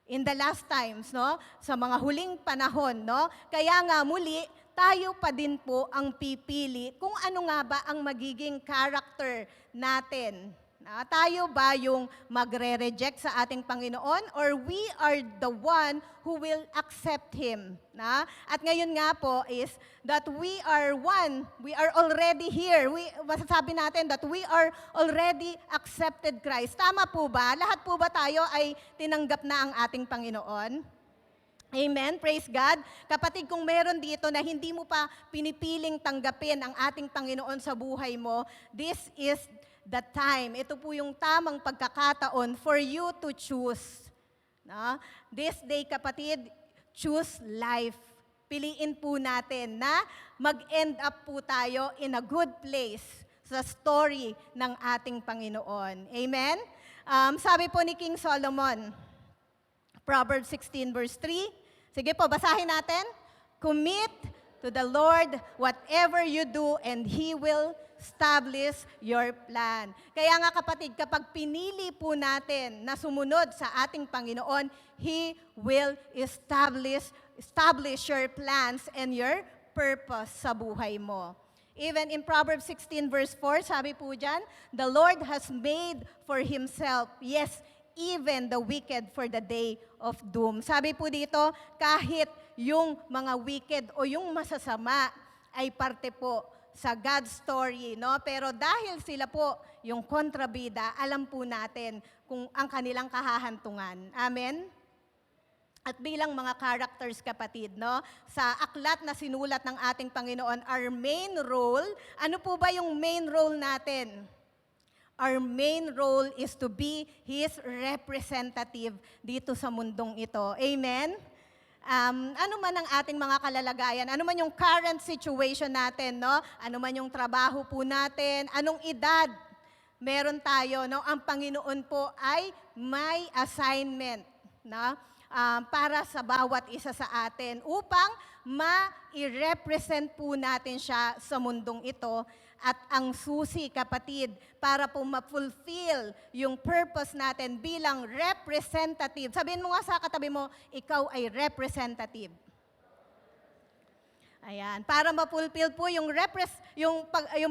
In the last times, no? Sa mga huling panahon, no? Kaya nga muli, tayo pa din po ang pipili kung ano nga ba ang magiging character natin. Tayo ba yung magre-reject sa ating Panginoon or we are the one who will accept Him? At ngayon nga po is that we are already here. Masasabi natin that we are already accepted Christ. Tama po ba? Lahat po ba tayo ay tinanggap na ang ating Panginoon? Amen. Praise God. Kapatid, kung meron dito na hindi mo pa pinipiling tanggapin ang ating Panginoon sa buhay mo, this is the time. Ito po yung tamang pagkakataon for you to choose. No? This day, kapatid, choose life. Piliin po natin na mag-end up po tayo in a good place sa story ng ating Panginoon. Amen? Sabi po ni King Solomon, Proverbs 16 verse 3. Sige po, basahin natin. Commit to the Lord whatever you do and He will establish your plan. Kaya nga kapatid, kapag pinili po natin na sumunod sa ating Panginoon, He will establish your plans and your purpose sa buhay mo. Even in Proverbs 16 verse 4, sabi po dyan, the Lord has made for Himself, yes, even the wicked for the day of doom. Sabi po dito, kahit yung mga wicked o yung masasama ay parte po sa God's story, no? Pero dahil sila po yung kontrabida, alam po natin kung ang kanilang kahahantungan. Amen? At bilang mga characters, kapatid, no? Sa aklat na sinulat ng ating Panginoon, our main role, ano po ba yung main role natin? Our main role is to be His representative dito sa mundong ito. Amen? Ano man ang ating mga kalalagayan, ano man yung current situation natin, no? Ano man yung trabaho po natin, anong edad meron tayo, no? Ang Panginoon po ay may assignment, no? Para sa bawat isa sa atin upang ma-represent po natin siya sa mundong ito. At ang susi, kapatid, para po ma-fulfill yung purpose natin bilang representative. Sabihin mo nga sa katabi mo, ikaw ay representative. Ayan, para ma-fulfill po yung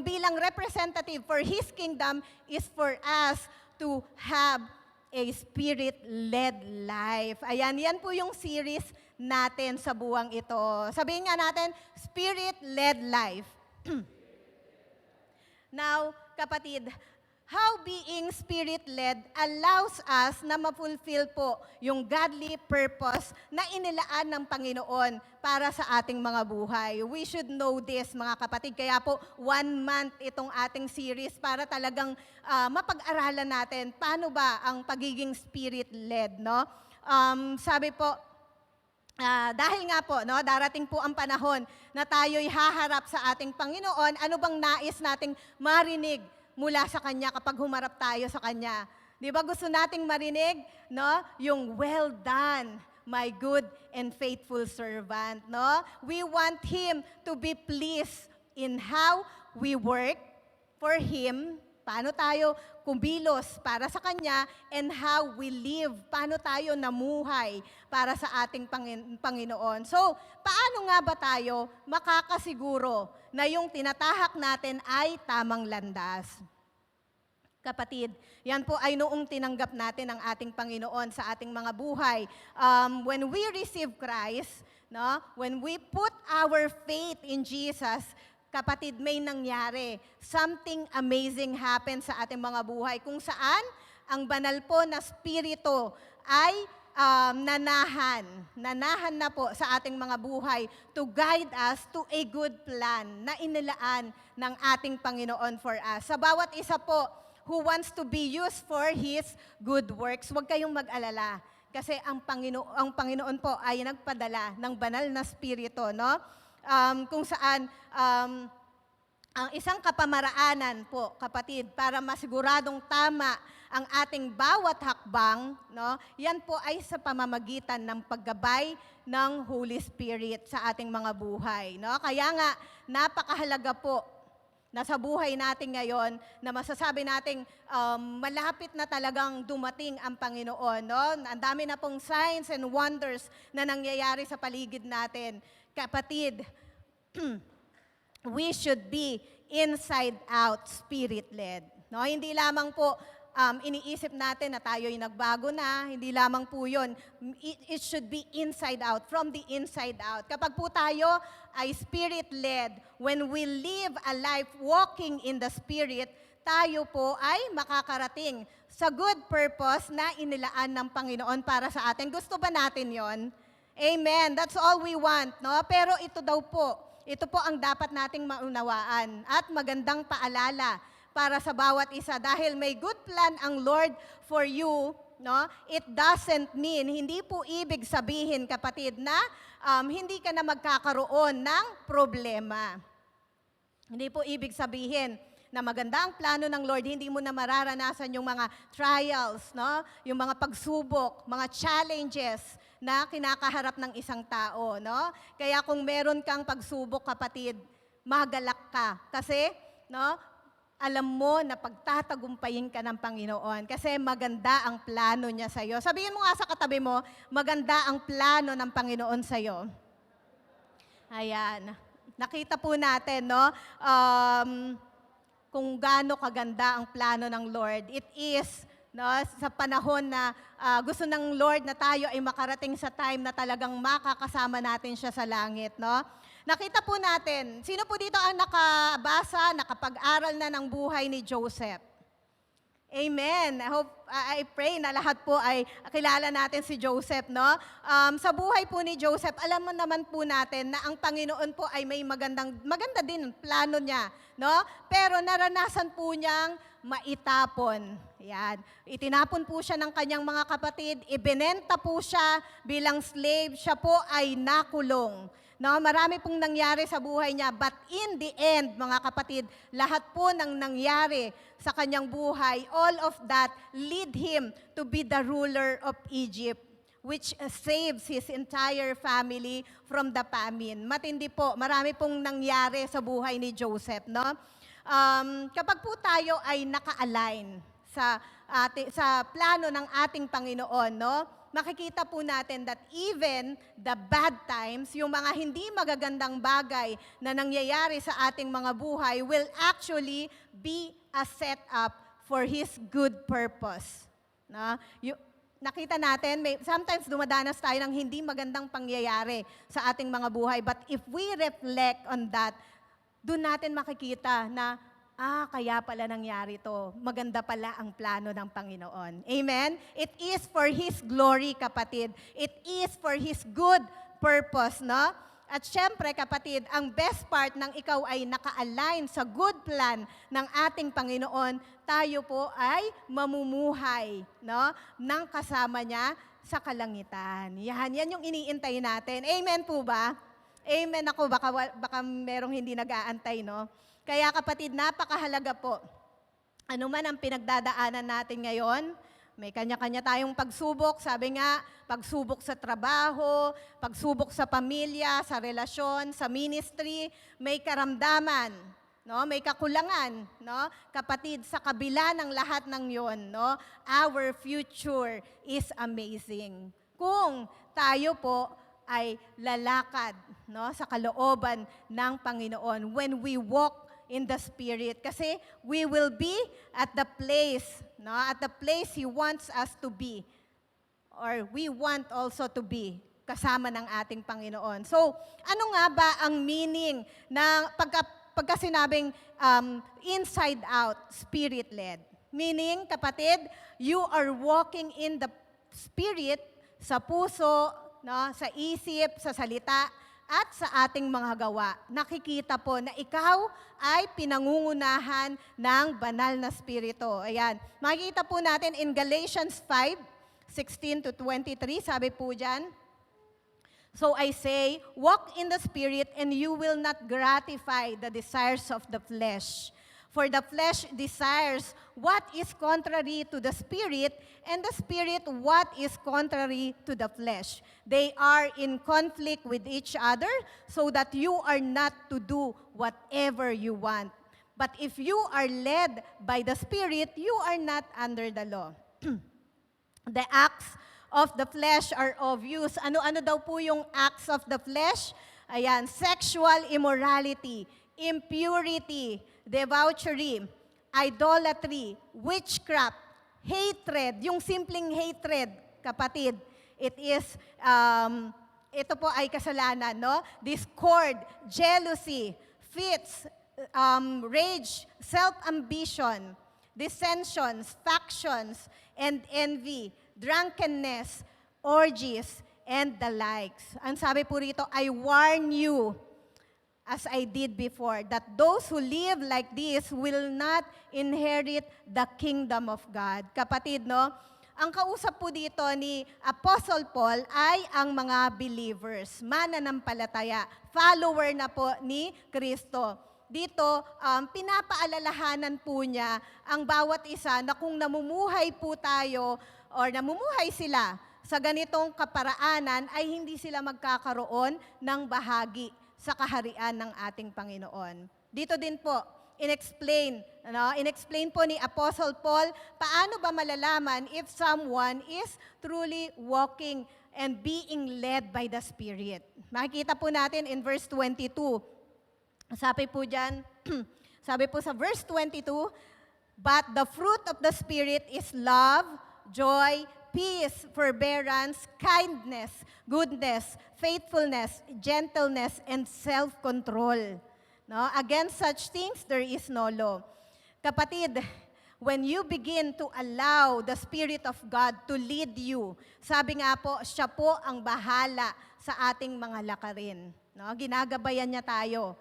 bilang representative for His kingdom is for us to have a Spirit-led life. Ayan, yan po yung series natin sa buwang ito. Sabihin nga natin, Spirit-led life. Now, kapatid, how being Spirit-led allows us na ma-fulfill po yung godly purpose na inilaan ng Panginoon para sa ating mga buhay. We should know this, mga kapatid. Kaya po, 1 month itong ating series para talagang mapag-aralan natin paano ba ang pagiging Spirit-led, no? Sabi po, dahil nga po, no, darating po ang panahon na tayo'y haharap sa ating Panginoon, ano bang nais nating marinig mula sa Kanya kapag humarap tayo sa Kanya? Di ba gusto nating marinig, no, yung well done, my good and faithful servant, no? We want Him to be pleased in how we work for Him, paano tayo kumilos para sa Kanya, and how we live, paano tayo namuhay para sa ating Panginoon. So, paano nga ba tayo makakasiguro na yung tinatahak natin ay tamang landas? Kapatid, yan po ay noong tinanggap natin ang ating Panginoon sa ating mga buhay. When we receive Christ, no, when we put our faith in Jesus, kapatid, may nangyari. Something amazing happens sa ating mga buhay kung saan ang banal po na spirito ay nanahan na po sa ating mga buhay to guide us to a good plan na inilaan ng ating Panginoon for us. Sa bawat isa po who wants to be used for His good works, huwag kayong mag-alala. Kasi ang Panginoon po ay nagpadala ng banal na spirito, no? Kung saan ang isang kapamaraanan po, kapatid, para masiguradong tama ang ating bawat hakbang, no? Yan po ay sa pamamagitan ng paggabay ng Holy Spirit sa ating mga buhay, no? Kaya nga napakahalaga po na sa buhay natin ngayon na masasabi nating malapit na talagang dumating ang Panginoon, no? Ang dami na pong signs and wonders na nangyayari sa paligid natin. Kapatid, we should be inside out, spirit-led. No? Hindi lamang po iniisip natin na tayo'y nagbago na, hindi lamang po yun. It should be inside out, from the inside out. Kapag po tayo ay spirit-led, when we live a life walking in the Spirit, tayo po ay makakarating sa good purpose na inilaan ng Panginoon para sa atin. Gusto ba natin yon? Amen. That's all we want, no? Pero ito daw po, ito po ang dapat nating maunawaan at magandang paalala para sa bawat isa dahil may good plan ang Lord for you, no? It doesn't mean, hindi po ibig sabihin, kapatid, na hindi ka na magkakaroon ng problema. Hindi po ibig sabihin na maganda ang plano ng Lord, hindi mo na mararanasan yung mga trials, no? Yung mga pagsubok, mga challenges na kinakaharap ng isang tao, no? Kaya kung meron kang pagsubok, kapatid, magalak ka. Kasi, no, alam mo na pagtatagumpayin ka ng Panginoon kasi maganda ang plano niya sa'yo. Sabihin mo nga sa katabi mo, maganda ang plano ng Panginoon sa'yo. Ayan. Nakita po natin, no? Kung gaano kaganda ang plano ng Lord. It is, no, sa panahon na gusto ng Lord na tayo ay makarating sa time na talagang makakasama natin siya sa langit, no? Nakita po natin, sino po dito ang nakabasa, nakapag-aral na ng buhay ni Joseph? Amen. I pray na lahat po ay kilala natin si Joseph, no? Sa buhay po ni Joseph, alam mo naman po natin na ang Panginoon po ay may maganda din ang plano niya, no? Pero naranasan po niyang maitapon. Yan. Itinapon po siya ng kanyang mga kapatid, ibinenta po siya bilang slave, siya po ay nakulong. No, marami pong nangyari sa buhay niya, but in the end, mga kapatid, lahat po ng nangyari sa kanyang buhay, all of that lead him to be the ruler of Egypt, which saves his entire family from the famine. Matindi po, marami pong nangyari sa buhay ni Joseph, no? Kapag po tayo ay naka-align sa plano ng ating Panginoon, no? Makikita po natin that even the bad times, yung mga hindi magagandang bagay na nangyayari sa ating mga buhay will actually be a setup for His good purpose. No? Nakita natin, sometimes dumadanas tayo ng hindi magandang pangyayari sa ating mga buhay. But if we reflect on that, doon natin makikita na kaya pala nangyari to. Maganda pala ang plano ng Panginoon. Amen? It is for His glory, kapatid. It is for His good purpose, no? At syempre, kapatid, ang best part ng ikaw ay naka-align sa good plan ng ating Panginoon, tayo po ay mamumuhay, no, ng kasama niya sa kalangitan. Yan yung iniintay natin. Amen po ba? Amen ako, baka merong hindi nag-aantay, no? Kaya kapatid, napakahalaga po. Ano man ang pinagdadaanan natin ngayon, may kanya-kanya tayong pagsubok. Sabi nga, pagsubok sa trabaho, pagsubok sa pamilya, sa relasyon, sa ministry, may karamdaman, no? May kakulangan, no? Kapatid, sa kabila ng lahat ng 'yon, no? Our future is amazing. Kung tayo po ay lalakad, no, sa kalooban ng Panginoon when we walk in the Spirit. Kasi we will be at the place, no, at the place He wants us to be. Or we want also to be kasama ng ating Panginoon. So, ano nga ba ang meaning ng pagka sinabing inside out, Spirit-led? Meaning, kapatid, you are walking in the Spirit sa puso, no, sa isip, sa salita, at sa ating mga gawa. Nakikita po na ikaw ay pinangungunahan ng banal na Espiritu. Ayan. Makikita po natin in Galatians 5:16-23, sabi po dyan, "So I say, walk in the Spirit and you will not gratify the desires of the flesh. For the flesh desires what is contrary to the Spirit, and the Spirit what is contrary to the flesh. They are in conflict with each other, so that you are not to do whatever you want. But if you are led by the Spirit, you are not under the law." The acts of the flesh are obvious. Ano-ano daw po yung acts of the flesh? Ayan, sexual immorality, impurity, debauchery, idolatry, witchcraft, hatred, yung simpleng hatred, kapatid, ito po ay kasalanan, no? Discord, jealousy, fits, rage, self-ambition, dissensions, factions, and envy, drunkenness, orgies, and the likes. Ang sabi po rito, I warn you, as I did before, that those who live like this will not inherit the kingdom of God. Kapatid, no? Ang kausap po dito ni Apostle Paul ay ang mga believers, mananampalataya, follower na po ni Kristo. Dito, pinapaalalahanan po niya ang bawat isa na kung namumuhay po tayo or namumuhay sila sa ganitong kaparaanan ay hindi sila magkakaroon ng bahagi sa kaharian ng ating Panginoon. Dito din po, inexplain po ni Apostle Paul, paano ba malalaman if someone is truly walking and being led by the Spirit. Makikita po natin in verse 22. Sabi po dyan, sabi po sa verse 22, "But the fruit of the Spirit is love, joy, peace, forbearance, kindness, goodness, faithfulness, gentleness, and self-control." No? Against such things, there is no law. Kapatid, when you begin to allow the Spirit of God to lead you, sabi nga po, siya po ang bahala sa ating mga lakarin. No? Ginagabayan niya tayo.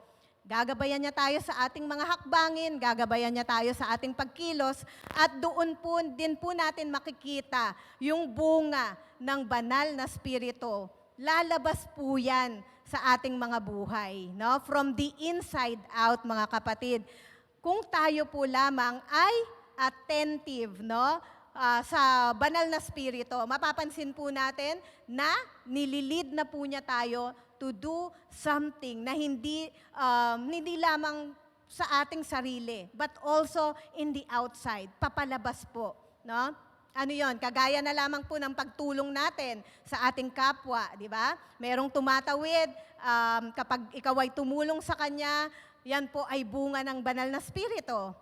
Gagabayan niya tayo sa ating mga hakbangin, gagabayan niya tayo sa ating pagkilos, at doon po din po natin makikita yung bunga ng banal na Espiritu. Lalabas po yan sa ating mga buhay, no? From the inside out, mga kapatid. Kung tayo po lamang ay attentive, no? Sa banal na Espiritu, mapapansin po natin na nililid na po niya tayo to do something na hindi lamang sa ating sarili, but also in the outside, papalabas po, no? Ano yon? Kagaya na lamang po ng pagtulong natin sa ating kapwa, di ba? Merong tumatawid, kapag ikaw ay tumulong sa kanya, yan po ay bunga ng banal na Espiritu.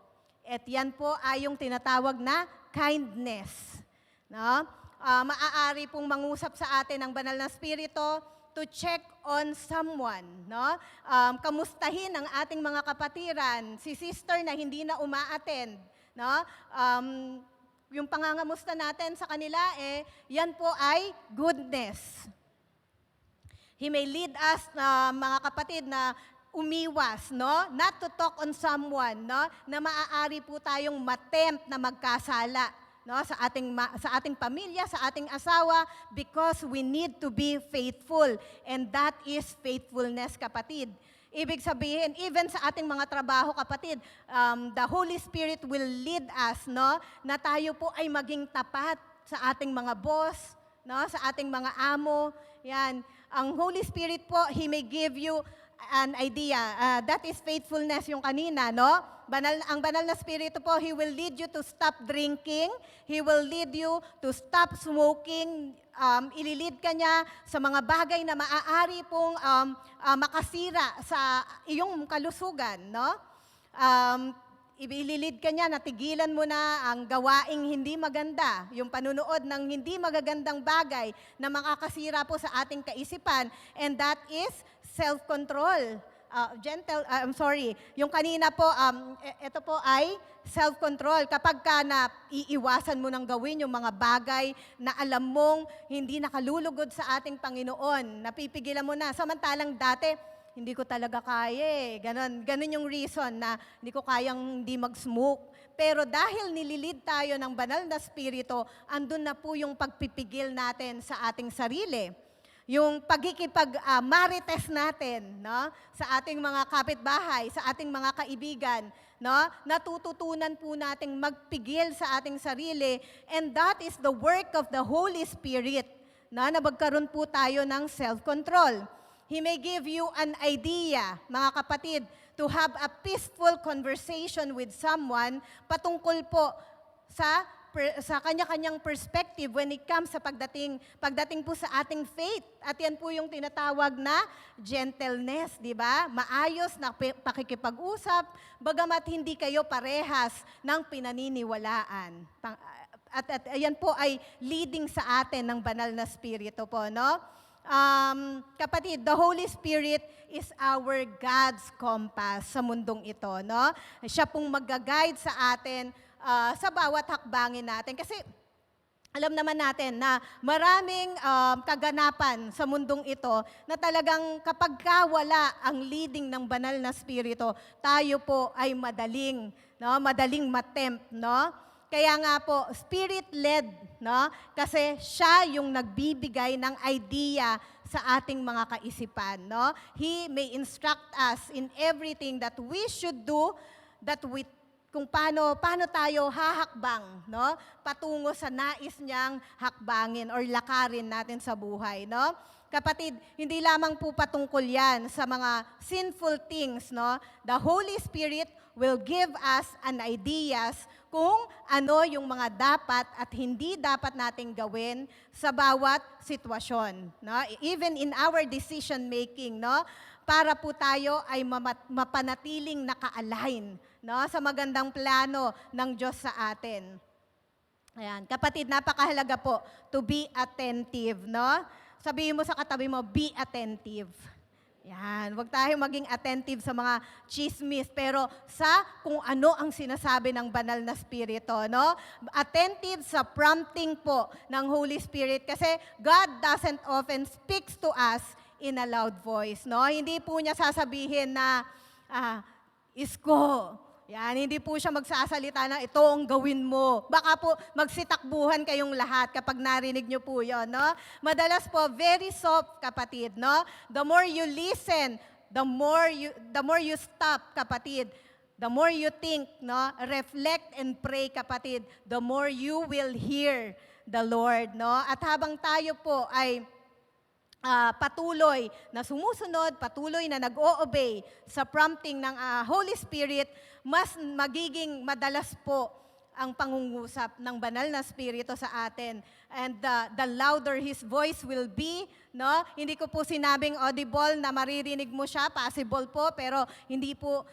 At yan po ay yung tinatawag na kindness. No? Maaari pong mangusap sa atin ng banal na Espiritu to check on someone, no? Kamustahin ang ating mga kapatiran, si sister na hindi na uma-attend, no? Yung pangangamusta natin sa kanila, yan po ay goodness. He may lead us, na mga kapatid, na umiwas, no? Not to talk on someone, no? Na maaari po tayong matempt na magkasala, no? Sa ating pamilya, sa ating asawa, because we need to be faithful. And that is faithfulness, kapatid. Ibig sabihin, even sa ating mga trabaho, kapatid, the Holy Spirit will lead us, no? Na tayo po ay maging tapat sa ating mga boss, no? Sa ating mga amo. Yan. Ang Holy Spirit po, He may give you an idea. That is faithfulness yung kanina, no? Ang banal na Espiritu po, He will lead you to stop drinking. He will lead you to stop smoking. Ililid ka niya sa mga bagay na maaari pong makasira sa iyong kalusugan, no? Ililid ka niya, natigilan mo na ang gawaing hindi maganda, yung panunood ng hindi magagandang bagay na makakasira po sa ating kaisipan, and that is self-control. Yung kanina po, ito po ay self-control. Kapag ka na iiwasan mo ng gawin yung mga bagay na alam mong hindi nakalulugod sa ating Panginoon, napipigilan mo na. Samantalang dati, hindi ko talaga kaya eh. Ganon yung reason na hindi ko kayang hindi mag-smoke. Pero dahil nililid tayo ng banal na Espiritu, andun na po yung pagpipigil natin sa ating sarili. Yung pagkikipag-marites natin, no? Sa ating mga kapitbahay, sa ating mga kaibigan, no? Natututunan po nating magpigil sa ating sarili, and that is the work of the Holy Spirit, na magkaroon po tayo ng self-control. He may give you an idea, mga kapatid, to have a peaceful conversation with someone patungkol po sa kanya-kanyang perspective when it comes sa pagdating po sa ating faith. At yan po yung tinatawag na gentleness, di ba? Maayos na pakikipag-usap, bagamat hindi kayo parehas ng pinaniniwalaan. At ayan po ay leading sa atin ng banal na Espiritu po, no? Kapatid, the Holy Spirit is our God's compass sa mundong ito, no? Siya pong mag-guide sa atin sa bawat hakbangin natin. Kasi alam naman natin na maraming kaganapan sa mundong ito na talagang kapag wala ang leading ng banal na Espiritu, tayo po ay madaling matempt, no? Kaya nga po, Spirit-led, no? Kasi siya yung nagbibigay ng idea sa ating mga kaisipan, no? He may instruct us in everything that we should do, kung paano tayo hahakbang, no? Patungo sa nais niyang hakbangin or lakarin natin sa buhay, no? Kapatid, hindi lamang po patungkol yan sa mga sinful things, no? The Holy Spirit will give us an ideas kung ano yung mga dapat at hindi dapat nating gawin sa bawat sitwasyon, no? Even in our decision making, no? Para po tayo ay mapanatiling naka-align, no? Sa magandang plano ng Diyos sa atin. Ayan, kapatid, napakahalaga po to be attentive, no? Sabihin mo sa katabi mo, be attentive. Yan, huwag tayong maging attentive sa mga chismis, pero sa kung ano ang sinasabi ng banal na Espiritu, no? Attentive sa prompting po ng Holy Spirit, kasi God doesn't often speaks to us in a loud voice, no? Hindi po niya sasabihin na, isko. Yan, hindi po siya magsasalita na ito ang gawin mo. Baka po magsitakbuhan kayong lahat kapag narinig niyo po yon, no? Madalas po, very soft, kapatid, no? The more you listen, the more you stop, kapatid. The more you think, no? Reflect and pray, kapatid. The more you will hear the Lord, no? At habang tayo po ay patuloy na sumusunod, patuloy na nag-o-obey sa prompting ng Holy Spirit, mas magiging madalas po ang pangungusap ng banal na Espiritu sa atin. And the louder His voice will be, no? Hindi ko po sinabing audible na maririnig mo siya, possible po, pero hindi po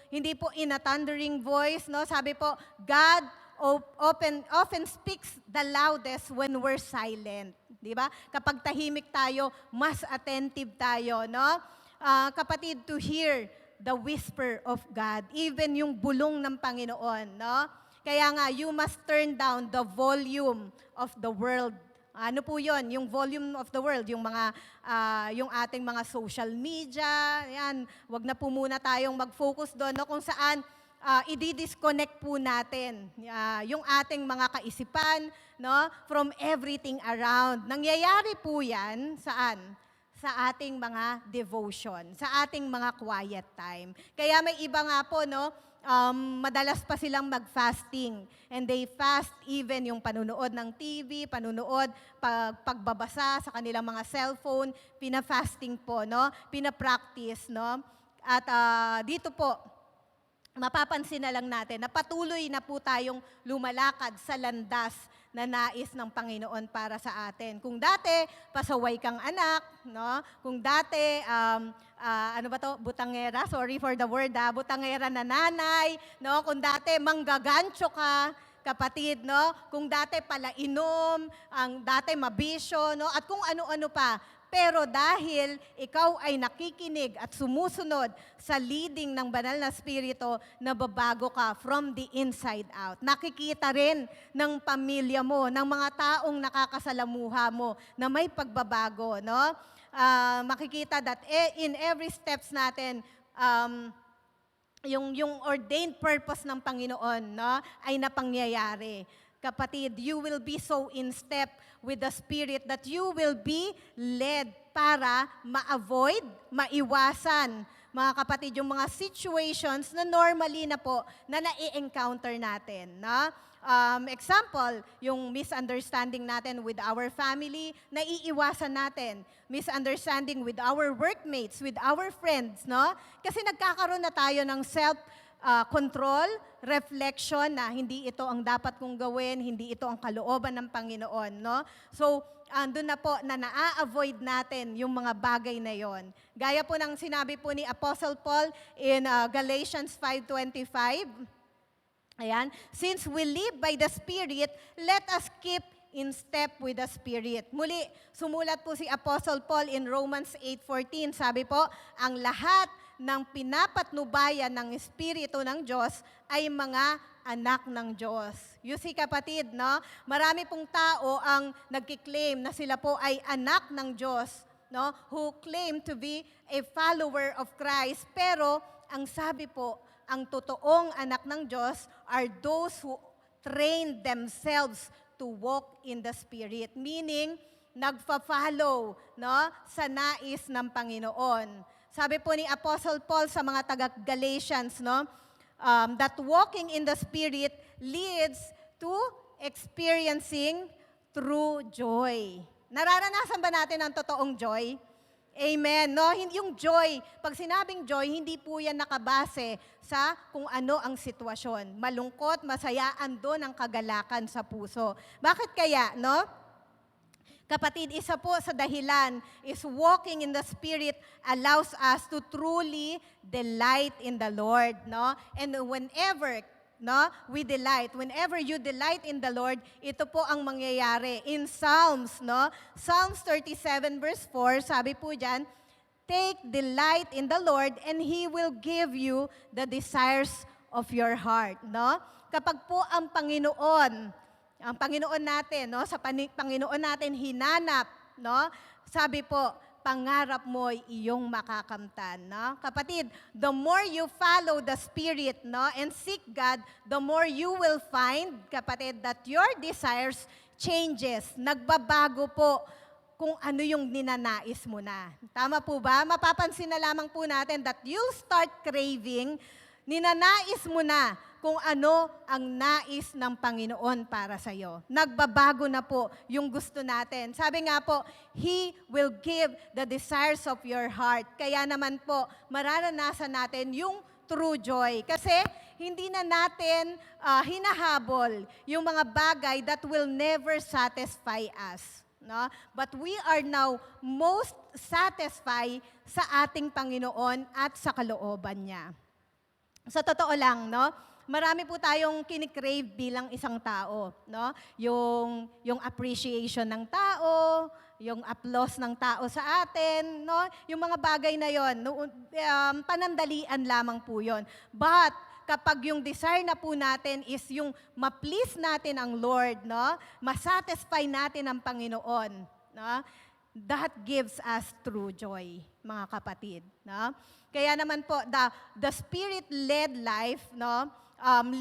in a thundering voice, no? Sabi po, God often speaks the loudest when we're silent. Di ba? Kapag tahimik tayo, mas attentive tayo, no? Kapatid, to hear the whisper of God, even yung bulong ng Panginoon, no? Kaya nga, you must turn down the volume of the world Ano po yon? Yung volume of the world, yung mga, yung ating mga social media, yan, wag na po muna tayong mag-focus doon, no, kung saan i-disconnect po natin yung ating mga kaisipan, no, from everything around. Nangyayari po yan, saan? Sa ating mga devotion, sa ating mga quiet time. Kaya may iba nga po, no, madalas pa silang mag-fasting. And they fast even yung panunood ng TV, panunood, pagbabasa sa kanilang mga cellphone, pina-fasting po, no, pina-practice, no. At dito po, mapapansin na lang natin na patuloy na po tayong lumalakad sa landas na nais ng Panginoon para sa atin. Kung dati, pasaway kang anak, no? Kung dati, ano ba to? Butangera, sorry for the word, butangera na nanay, no? Kung dati, manggagancho ka, kapatid, no? Kung dati palainom, ang dati mabisyo, no? At kung ano-ano pa. Pero dahil ikaw ay nakikinig at sumusunod sa leading ng banal na spirito, nababago ka from the inside out. Nakikita rin ng pamilya mo, ng mga taong nakakasalamuha mo na may pagbabago, no? Makikita that in every steps natin, yung ordained purpose ng Panginoon, no, ay napangyayari. Kapatid, you will be so in step with the Spirit that you will be led para ma-avoid, maiwasan, mga kapatid, yung mga situations na normally na po na nai-encounter natin. No? Example, yung misunderstanding natin with our family, naiiwasan natin. Misunderstanding with our workmates, with our friends. No? Kasi nagkakaroon na tayo ng control, reflection na hindi ito ang dapat kong gawin, hindi ito ang kalooban ng Panginoon, no? So, andun na po na naa-avoid natin yung mga bagay na yon. Gaya po ng sinabi po ni Apostle Paul in Galatians 5:25. Ayan, since we live by the Spirit, let us keep in step with the Spirit. Muli, sumulat po si Apostle Paul in Romans 8:14. Sabi po, ang lahat ng pinapatnubayan ng Espiritu ng Diyos ay mga anak ng Diyos. You see, kapatid, no? Marami pong tao ang nagkiklaim na sila po ay anak ng Diyos, no? Who claim to be a follower of Christ. Pero, ang sabi po, ang totoong anak ng Diyos are those who train themselves to walk in the Spirit. Meaning, nagfa-follow, no, sa nais ng Panginoon. Sabi po ni Apostle Paul sa mga taga-Galatians, no, that walking in the Spirit leads to experiencing true joy. Nararanasan ba natin ang totoong joy? Amen. No, yung joy, pag sinabing joy, hindi po yan nakabase sa kung ano ang sitwasyon. Malungkot, masaya, andon ang kagalakan sa puso. Bakit kaya, no? Kapatid, isa po sa dahilan is walking in the Spirit allows us to truly delight in the Lord, no? And whenever, no, we delight, whenever you delight in the Lord, ito po ang mangyayari. In Psalms, no? Psalms 37 verse 4, sabi po diyan, take delight in the Lord and He will give you the desires of your heart, no? Kapag po ang Panginoon natin, no, sa Panginoon natin hinanap, no, sabi po, pangarap mo ay iyong makakamtan, no? Kapatid, the more you follow the Spirit, no, and seek God, the more you will find, kapatid, that your desires changes. Nagbabago po kung ano yung ninanais mo na. Tama po ba? Mapapansin na lamang po natin that you start craving, ninanais mo na kung ano ang nais ng Panginoon para sa iyo. Nagbabago na po yung gusto natin. Sabi nga po, He will give the desires of your heart. Kaya naman po, mararanasan natin yung true joy. Kasi hindi na natin hinahabol yung mga bagay that will never satisfy us. No? But we are now most satisfied sa ating Panginoon at sa kalooban niya. Sa totoo lang, no? Marami po tayong kinikrave bilang isang tao, no? Yung appreciation ng tao, yung applause ng tao sa atin, no? Yung mga bagay na yon, panandalian lamang po yon. But kapag yung desire na po natin is yung ma-please natin ang Lord, no? Ma-satisfy natin ang Panginoon, no? That gives us true joy, mga kapatid, no? Kaya naman po, the Spirit-led life, no,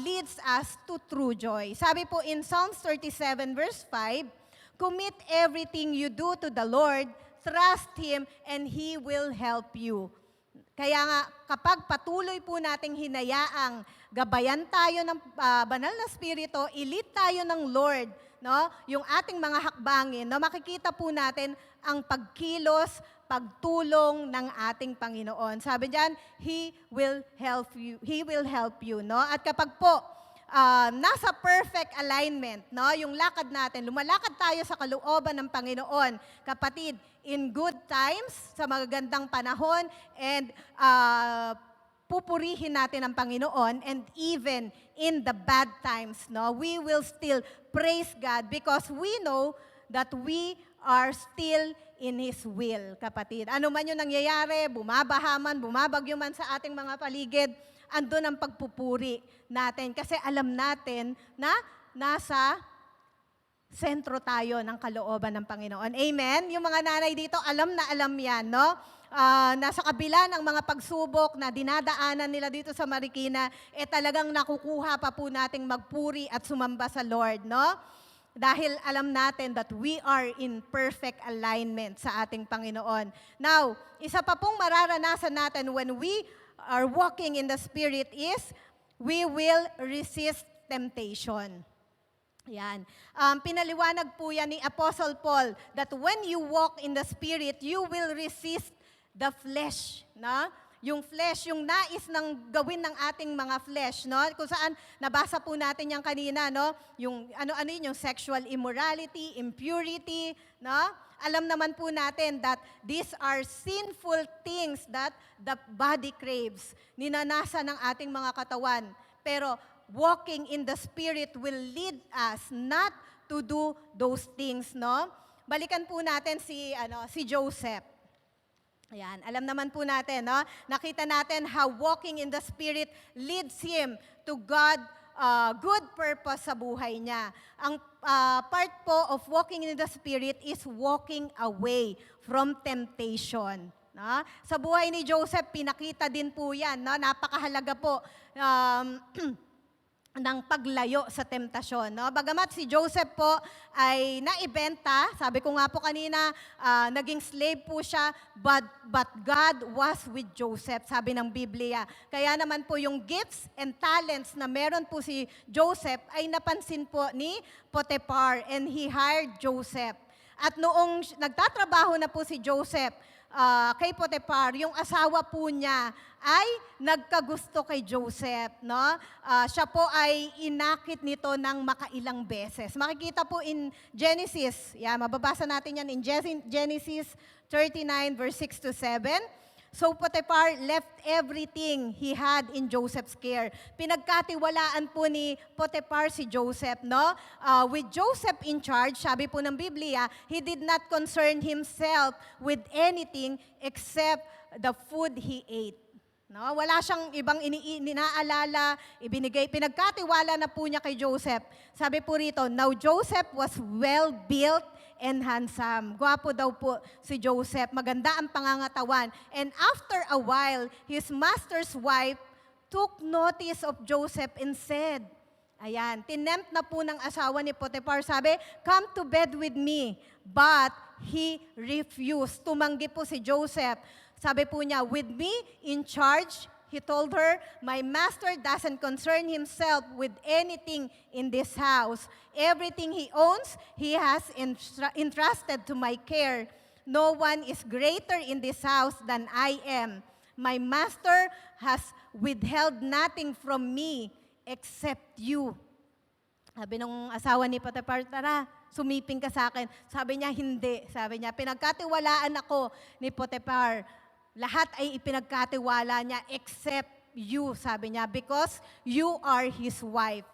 leads us to true joy. Sabi po in Psalms 37 verse 5, commit everything you do to the Lord, trust Him, and He will help you. Kaya nga, kapag patuloy po nating hinayaang gabayan tayo ng banal na Espiritu, ilit tayo ng Lord, no? Yung ating mga hakbangin, no? Makikita po natin ang pagkilos, pagtulong ng ating Panginoon. Sabi diyan, He will help you. He will help you, no? At kapag po nasa perfect alignment, no? Yung lakad natin, lumalakad tayo sa kalooban ng Panginoon. Kapatid, in good times, sa magagandang panahon, and pupurihin natin ang Panginoon, and even in the bad times, no? We will still praise God because we know that we are still in His will, kapatid. Ano man yung nangyayari, bumabaha man, bumabagyo man sa ating mga paligid, andun ang pagpupuri natin. Kasi alam natin na nasa sentro tayo ng kalooban ng Panginoon. Amen? Yung mga nanay dito, alam na alam yan, no? Nasa kabila ng mga pagsubok na dinadaanan nila dito sa Marikina, talagang nakukuha pa po nating magpuri at sumamba sa Lord, no? Dahil alam natin that we are in perfect alignment sa ating Panginoon. Now, isa pa pong mararanasan natin when we are walking in the Spirit is we will resist temptation. Yan. Pinaliwanag po yan ni Apostle Paul that when you walk in the Spirit, you will resist the flesh. No? Yung flesh, yung nais ng gawin ng ating mga flesh, no? Kung saan nabasa po natin yan kanina, no? Yung ano yun, yung sexual immorality, impurity, no? Alam naman po natin that these are sinful things that the body craves. Ninanasa ng ating mga katawan. Pero walking in the Spirit will lead us not to do those things, no? Balikan po natin si Joseph. Ayan, alam naman po natin, no? Nakita natin how walking in the Spirit leads him to God, good purpose sa buhay niya. Ang part po of walking in the Spirit is walking away from temptation. No? Sa buhay ni Joseph, pinakita din po yan. No? Napakahalaga po ng paglayo sa temptasyon. No? Bagamat si Joseph po ay naibenta, sabi ko nga po kanina, naging slave po siya, but God was with Joseph, sabi ng Biblia. Kaya naman po yung gifts and talents na meron po si Joseph ay napansin po ni Potiphar, and he hired Joseph. At noong nagtatrabaho na po si Joseph kay Potiphar, yung asawa po niya ay nagkagusto kay Joseph, no? Siya po ay inakit nito ng makailang beses. Makikita po in Genesis, mababasa natin yan in Genesis 39 verse 6 to 7. So Potiphar left everything he had in Joseph's care. Pinagkatiwalaan po ni Potiphar si Joseph, no? With Joseph in charge, sabi po ng Biblia, he did not concern himself with anything except the food he ate. No? Wala siyang ibang inaalala, pinagkatiwala na po niya kay Joseph. Sabi po rito, now Joseph was well-built and handsome. Gwapo daw po si Joseph, maganda ang pangangatawan. And after a while, his master's wife took notice of Joseph and said, ayan, tinempt na po ng asawa ni Potiphar, sabi, come to bed with me. But he refused. Tumanggi po si Joseph. Sabi po niya, with me in charge, he told her, my master doesn't concern himself with anything in this house. Everything he owns, he has entrusted to my care. No one is greater in this house than I am. My master has withheld nothing from me except you. Sabi nung asawa ni Potiphar, tara, sumiping ka sa akin. Sabi niya, hindi. Sabi niya, pinagkatiwalaan ako ni Potiphar. Lahat ay ipinagkatiwala niya except you, sabi niya, because you are his wife.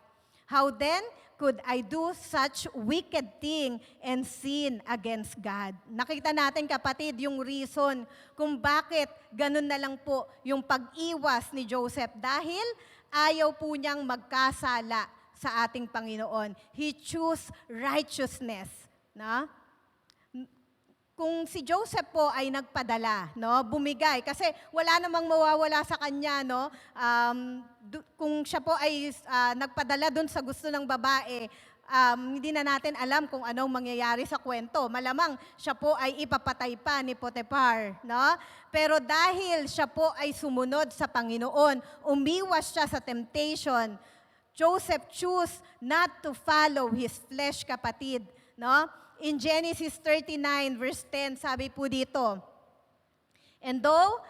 How then could I do such wicked thing and sin against God? Nakita natin, kapatid, yung reason kung bakit ganun na lang po yung pag-iwas ni Joseph. Dahil ayaw po niyang magkasala sa ating Panginoon. He chose righteousness. No? Kung si Joseph po ay nagpadala, no, bumigay, kasi wala namang mawawala sa kanya, no, kung siya po ay nagpadala dun sa gusto ng babae, hindi na natin alam kung anong mangyayari sa kwento. Malamang siya po ay ipapatay pa ni Potiphar, no? Pero dahil siya po ay sumunod sa Panginoon, umiwas siya sa temptation, Joseph chose not to follow his flesh, kapatid, no? In Genesis 39 verse 10, sabi po dito, and though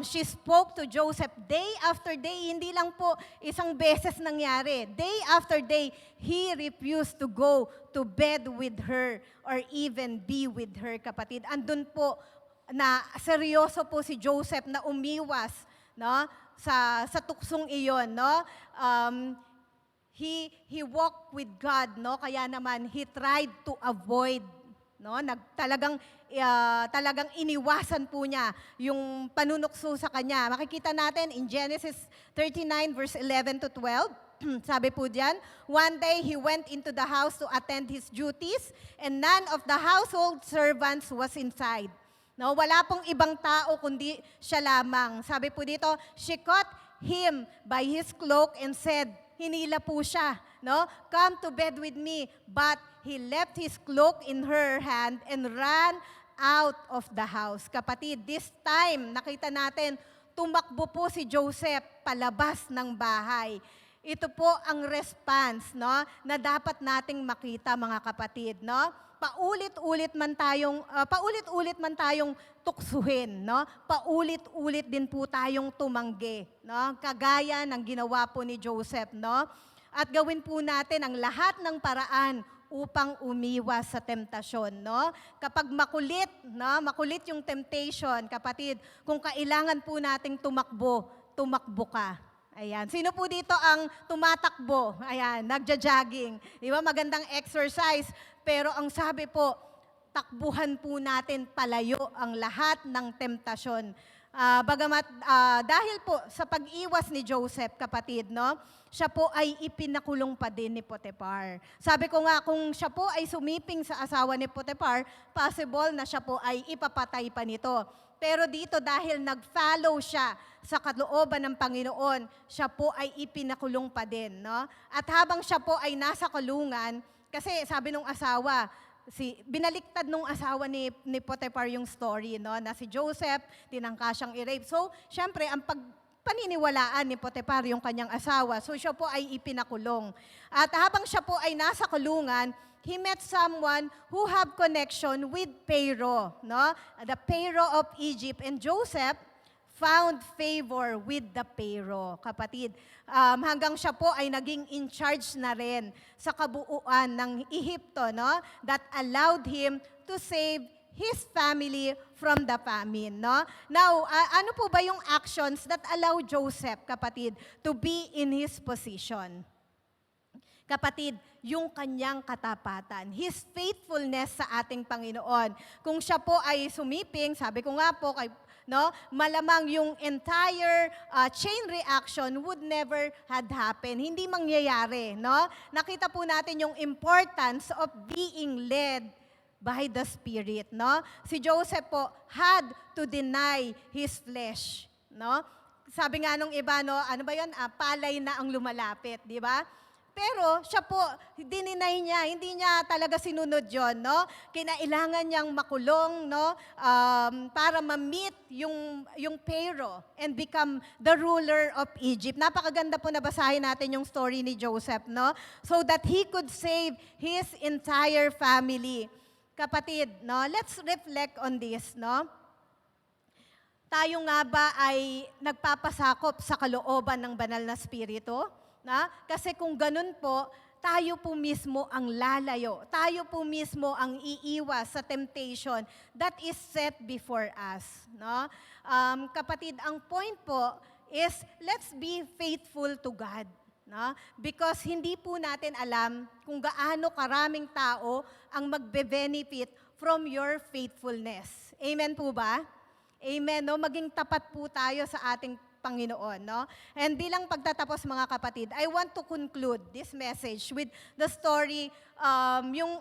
she spoke to Joseph day after day, hindi lang po isang beses nangyari. Day after day, he refused to go to bed with her or even be with her, kapatid. Andun po na seryoso po si Joseph na umiwas, no, sa tuksong iyon, no? He walked with God, no? Kaya naman he tried to avoid, no? Talagang iniwasan po niya yung panunukso sa kanya. Makikita natin in Genesis 39 verse 11 to 12. Sabi po diyan, one day he went into the house to attend his duties and none of the household servants was inside. No, wala pong ibang tao kundi siya lamang. Sabi po dito, she caught him by his cloak and said, hinila po siya, no? Come to bed with me. But he left his cloak in her hand and ran out of the house. Kapatid, this time, nakita natin, tumakbo po si Joseph palabas ng bahay. Ito po ang response, no, na dapat nating makita, mga kapatid, no? Paulit-ulit man tayong tuksuhin, no? Paulit-ulit din po tayong tumanggi, no? Kagaya ng ginawa po ni Joseph, no? At gawin po natin ang lahat ng paraan upang umiwas sa temptasyon, no? Kapag makulit, no? Makulit yung temptation, kapatid, kung kailangan po nating tumakbo, tumakbo ka. Ayan. Sino po dito ang tumatakbo? Ayan, nagja-jogging. Di ba? Magandang exercise. Pero ang sabi po, takbuhan po natin palayo ang lahat ng temptasyon. Bagamat dahil po sa pag-iwas ni Joseph, kapatid, no, siya po ay ipinakulong pa din ni Potiphar. Sabi ko nga, kung siya po ay sumiping sa asawa ni Potiphar, possible na siya po ay ipapatay pa nito. Pero dito dahil nag-follow siya sa kalooban ng Panginoon, siya po ay ipinakulong pa din, no? At habang siya po ay nasa kulungan, kasi sabi nung asawa, binaliktad nung asawa ni Potiphar yung story, no, na si Joseph, tinangka siyang i-rape. So, syempre, ang paniniwalaan ni Potiphar yung kanyang asawa. So, siya po ay ipinakulong. At habang siya po ay nasa kulungan, he met someone who have connection with Pharaoh, no? The Pharaoh of Egypt. And Joseph found favor with the Pharaoh, kapatid. Hanggang siya po ay naging in charge na rin sa kabuuan ng Ehipto, no? That allowed him to save his family from the famine, no? Now, ano po ba yung actions that allow Joseph, kapatid, to be in his position? Kapatid, yung kanyang katapatan, his faithfulness sa ating Panginoon. Kung siya po ay sumiping, sabi ko nga po, no, malamang yung entire chain reaction would never had happened. Hindi mangyayari, no? Nakita po natin yung importance of being led by the Spirit, no? Si Joseph po had to deny his flesh, no? Sabi nga nung iba, no, ano ba yun? Palay na ang lumalapit, di ba? Pero siya po, dininay niya, hindi niya talaga sinunod yon, no? Kinailangan niyang makulong, no? Para ma-meet yung Pharaoh and become the ruler of Egypt. Napakaganda po nabasahin natin yung story ni Joseph, no? So that he could save his entire family. Kapatid, no? Let's reflect on this, no? Tayo nga ba ay nagpapasakop sa kalooban ng banal na spirito? Na? Kasi kung ganun po, tayo po mismo ang lalayo. Tayo po mismo ang iiwas sa temptation that is set before us. No? Kapatid, ang point po is let's be faithful to God. No? Because hindi po natin alam kung gaano karaming tao ang magbe-benefit from your faithfulness. Amen po ba? Amen. No? Maging tapat po tayo sa ating Panginoon, no? And bilang pagtatapos mga kapatid, I want to conclude this message with the story, yung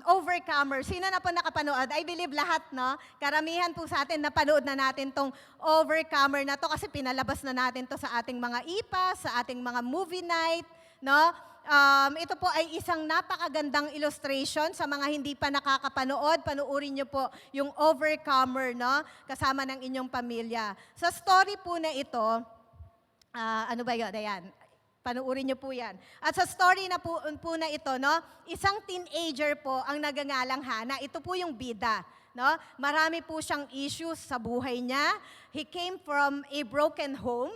Overcomer. Sino na po nakapanood? I believe lahat, no? Karamihan po sa atin, napanood na natin tong Overcomer na to kasi pinalabas na natin to sa ating mga IPA, sa ating mga movie night, no? Ito po ay isang napakagandang illustration sa mga hindi pa nakakapanood. Panuorin niyo po yung Overcomer, no? Kasama ng inyong pamilya. Sa story po na ito, ano ba yun? Ayan. Panuorin niyo po yan. At sa story na po na ito, no? Isang teenager po ang nagangalang Hana. Ito po yung bida. No? Marami po siyang issues sa buhay niya. He came from a broken home.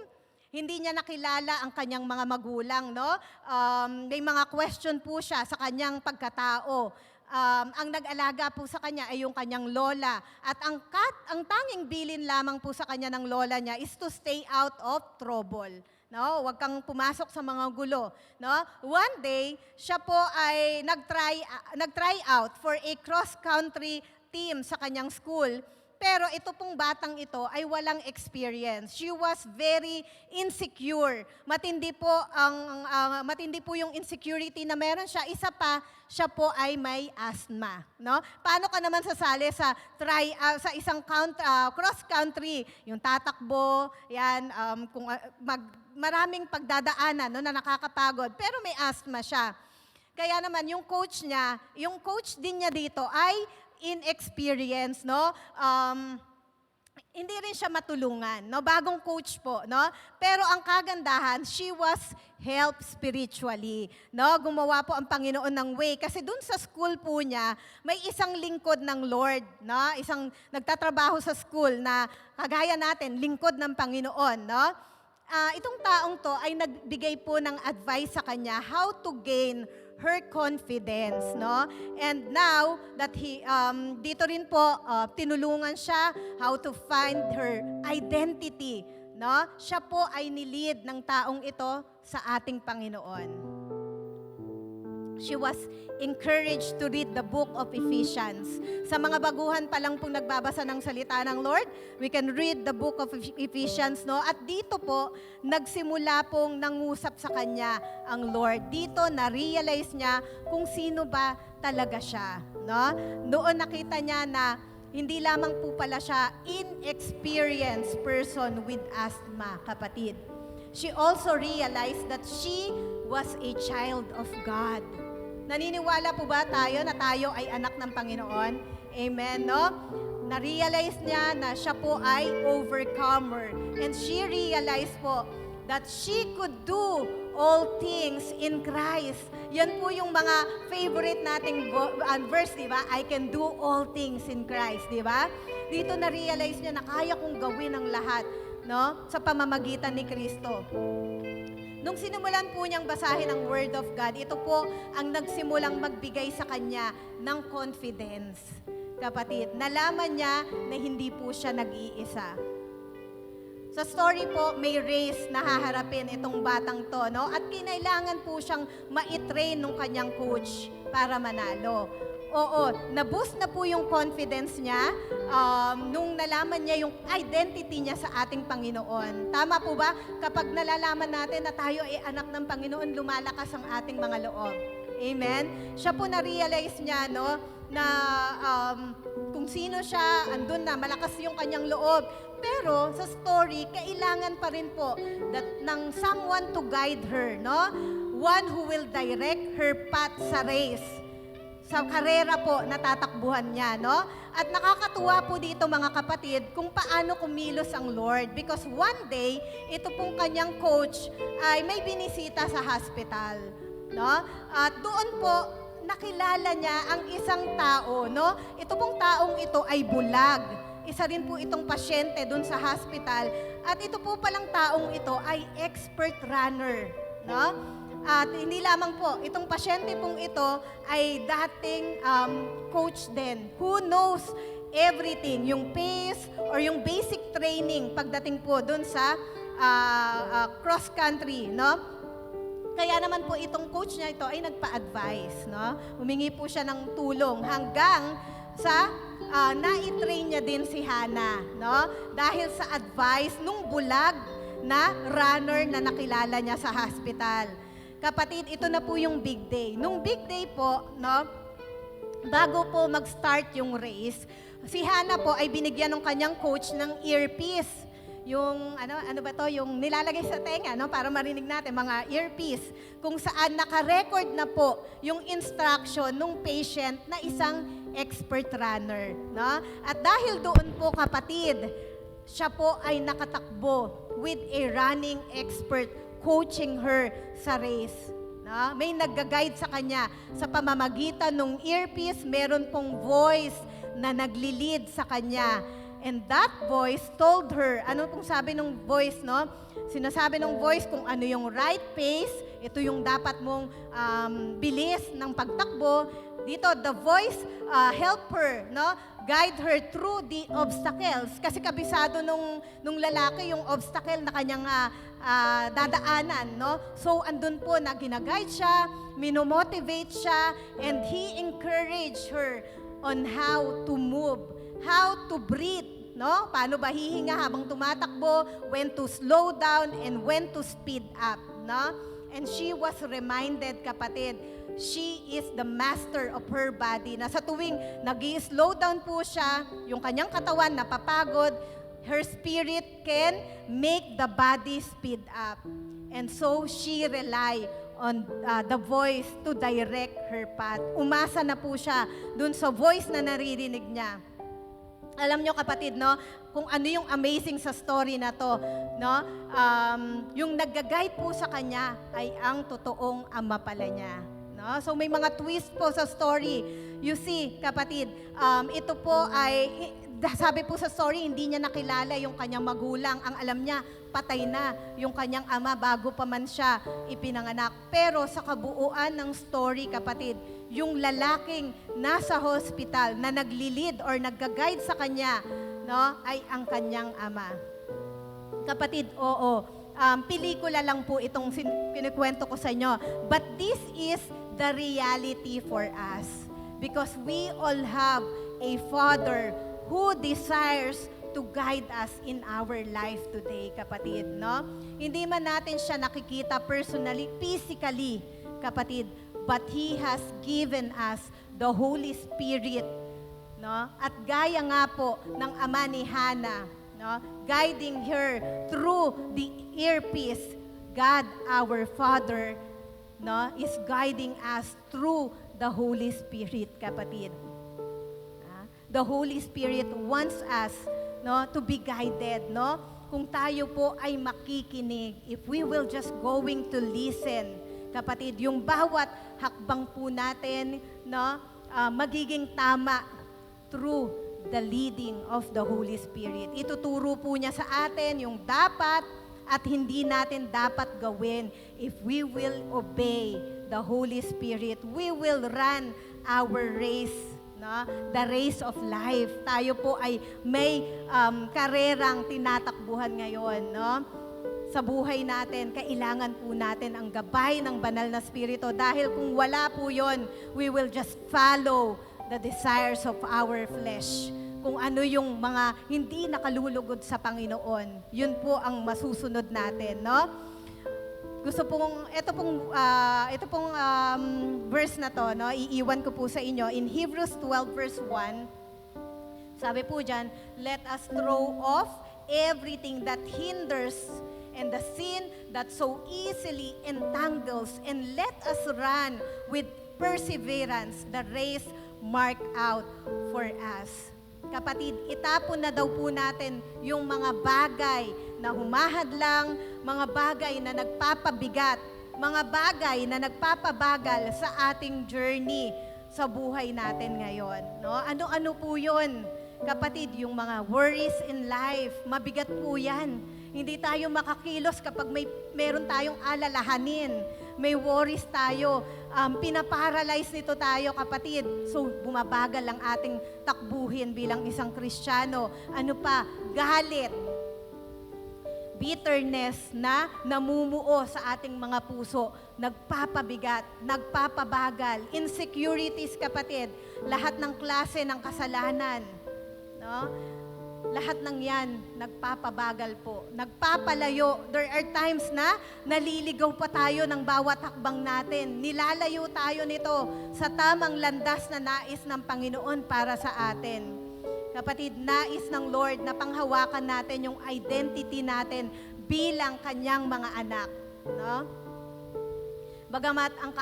Hindi niya nakilala ang kanyang mga magulang, no? May mga question po siya sa kanyang pagkatao. Ang nag-alaga po sa kanya ay yung kanyang lola. At ang tanging bilin lamang po sa kanya ng lola niya is to stay out of trouble. No, wag kang pumasok sa mga gulo, no? One day, siya po ay nag-try out for a cross-country team sa kanyang school. Pero ito pong batang ito ay walang experience. She was very insecure. Matindi po yung insecurity na meron siya. Isa pa, siya po ay may asthma, no? Paano ka naman sasali sa isang cross country, yung tatakbo, yan, maraming pagdadaanan, no, na nakakapagod, pero may asthma siya. Kaya naman yung coach din niya dito ay inexperience, no? Hindi rin siya matulungan, no? Bagong coach po, no? Pero ang kagandahan, she was helped spiritually, no? Gumawa po ang Panginoon ng way kasi dun sa school po niya, may isang lingkod ng Lord, no? Isang nagtatrabaho sa school na kagaya natin, lingkod ng Panginoon, no? Itong taong to ay nagbigay po ng advice sa kanya how to gain her confidence, no? And now that dito rin po tinulungan siya how to find her identity, no? Siya po ay nilid ng taong ito sa ating Panginoon. She was encouraged to read the book of Ephesians. Sa mga baguhan pa lang pong nagbabasa ng salita ng Lord, we can read the book of Ephesians, no? At dito po, nagsimula pong nangusap sa kanya ang Lord. Dito, na-realize niya kung sino ba talaga siya, no? Noon nakita niya na hindi lamang po pala siya inexperienced person with asthma, kapatid. She also realized that she was a child of God. Naniniwala po ba tayo na tayo ay anak ng Panginoon? Amen, no? Na-realize niya na siya po ay overcomer. And she realized po that she could do all things in Christ. Yan po yung mga favorite nating verse, di ba? I can do all things in Christ, di ba? Dito na-realize niya na kaya kong gawin ang lahat, no? Sa pamamagitan ni Kristo. Nung sinimulan po niyang basahin ang Word of God, ito po ang nagsimulang magbigay sa kanya ng confidence. Kapatid, nalaman niya na hindi po siya nag-iisa. Sa story po, may race na haharapin itong batang to, no? At kinailangan po siyang ma-train ng kanyang coach para manalo. Oo, na-boost na po yung confidence niya nung nalaman niya yung identity niya sa ating Panginoon. Tama po ba? Kapag nalalaman natin na tayo ay anak ng Panginoon, lumalakas ang ating mga loob. Amen? Siya po na-realize niya, no, na kung sino siya, andun na, malakas yung kanyang loob. Pero sa story, kailangan pa rin po ng someone to guide her, no? One who will direct her path sa race. Sa karera po natatakbuhan niya, no? At nakakatuwa po dito mga kapatid kung paano kumilos ang Lord because one day, ito pong kanyang coach ay may binisita sa hospital, no? At doon po nakilala niya ang isang tao, no? Ito pong taong ito ay bulag. Isa rin po itong pasyente doon sa hospital at ito po palang taong ito ay expert runner, no? At hindi lamang po, itong pasyente pong ito ay dating coach din who knows everything, yung pace or yung basic training pagdating po dun sa cross country, no? Kaya naman po itong coach niya ito ay nagpa-advise, no? Humingi po siya ng tulong hanggang sa na-train niya din si Hana, no? Dahil sa advice nung bulag na runner na nakilala niya sa hospital. Kapatid, ito na po yung big day. Nung big day po, no, bago po mag-start yung race, si Hannah po ay binigyan ng kanyang coach ng earpiece. Yung, ano ba to? Yung nilalagay sa tenga, no? Para marinig natin, mga earpiece. Kung saan naka-record na po yung instruction ng patient na isang expert runner, no? At dahil doon po, kapatid, siya po ay nakatakbo with a running expert coaching her sa race. No? May nagga-guide sa kanya sa pamamagitan ng earpiece, meron pong voice na nagli-lead sa kanya. And that voice told her, ano pong sabi ng voice, no? Sinasabi ng voice kung ano yung right pace, ito yung dapat mong bilis ng pagtakbo. Dito, the voice help her, no? Guide her through the obstacles. Kasi kabisado nung lalaki yung obstacle na kanyang dadaanan, no? So, andun po na ginaguide siya, minomotivate siya, and he encouraged her on how to move, how to breathe, no? Paano ba hihinga habang tumatakbo, when to slow down, and when to speed up, no? And she was reminded, kapatid, she is the master of her body, na sa tuwing nag-i-slow down po siya, yung kanyang katawan napapagod, her spirit can make the body speed up. And so she rely on the voice to direct her path. Umasa na po siya dun sa voice na naririnig niya. Alam nyo, kapatid, no, kung ano yung amazing sa story na to, no, yung nag-guide po sa kanya ay ang totoong ama pala niya. No? So may mga twist po sa story. You see, kapatid, ito po ay, sabi po sa story, hindi niya nakilala yung kanyang magulang. Ang alam niya, patay na yung kanyang ama bago pa man siya ipinanganak. Pero sa kabuuan ng story, kapatid, yung lalaking nasa hospital na nagli-lead or nagga-guide sa kanya, no, ay ang kanyang ama. Kapatid, oo, pelikula lang po itong pinikwento ko sa inyo. But this is the reality for us. Because we all have a Father who desires to guide us in our life today, kapatid, no? Hindi man natin siya nakikita personally, physically, kapatid, but He has given us the Holy Spirit, no? At gaya nga po ng ama ni Hannah, no? Guiding her through the earpiece, God, our Father, no, is guiding us through the Holy Spirit, kapatid. The Holy Spirit wants us, no, to be guided, no? Kung tayo po ay makikinig, if we will just going to listen, kapatid, yung bawat hakbang po natin, no, magiging tama through the leading of the Holy Spirit. Ituturo po niya sa atin yung dapat at hindi natin dapat gawin. If we will obey the Holy Spirit, we will run our race, no? The race of life. Tayo po ay may karerang tinatakbuhan ngayon, no? Sa buhay natin, kailangan po natin ang gabay ng banal na Espiritu. Dahil kung wala po yun, we will just follow the desires of our flesh. Kung ano yung mga hindi nakalulugod sa Panginoon, yun po ang masusunod natin, no? Gusto pong, ito pong verse na to, no? Iiwan ko po sa inyo. In Hebrews 12 verse 1, sabi po dyan, let us throw off everything that hinders and the sin that so easily entangles, and let us run with perseverance the race marked out for us. Kapatid, itapon na daw po natin yung mga bagay na humahadlang, mga bagay na nagpapabigat, mga bagay na nagpapabagal sa ating journey sa buhay natin ngayon. No? Ano-ano po yun? Kapatid, yung mga worries in life, mabigat po yan. Hindi tayo makakilos kapag meron tayong alalahanin. May worries tayo. Pinaparalyze nito tayo, kapatid. So, bumabagal ang ating takbuhin bilang isang Kristiyano. Ano pa? Galit. Bitterness na namumuo sa ating mga puso. Nagpapabigat, nagpapabagal. Insecurities, kapatid. Lahat ng klase ng kasalanan. No? lahat ng yan nagpapabagal po, nagpapalayo. There are times na naliligaw pa tayo ng bawat hakbang natin. Nilalayo tayo nito sa tamang landas na nais ng Panginoon para sa atin. Kapatid, nais ng Lord na panghawakan natin yung identity natin bilang kanyang mga anak. No? Bagamat ang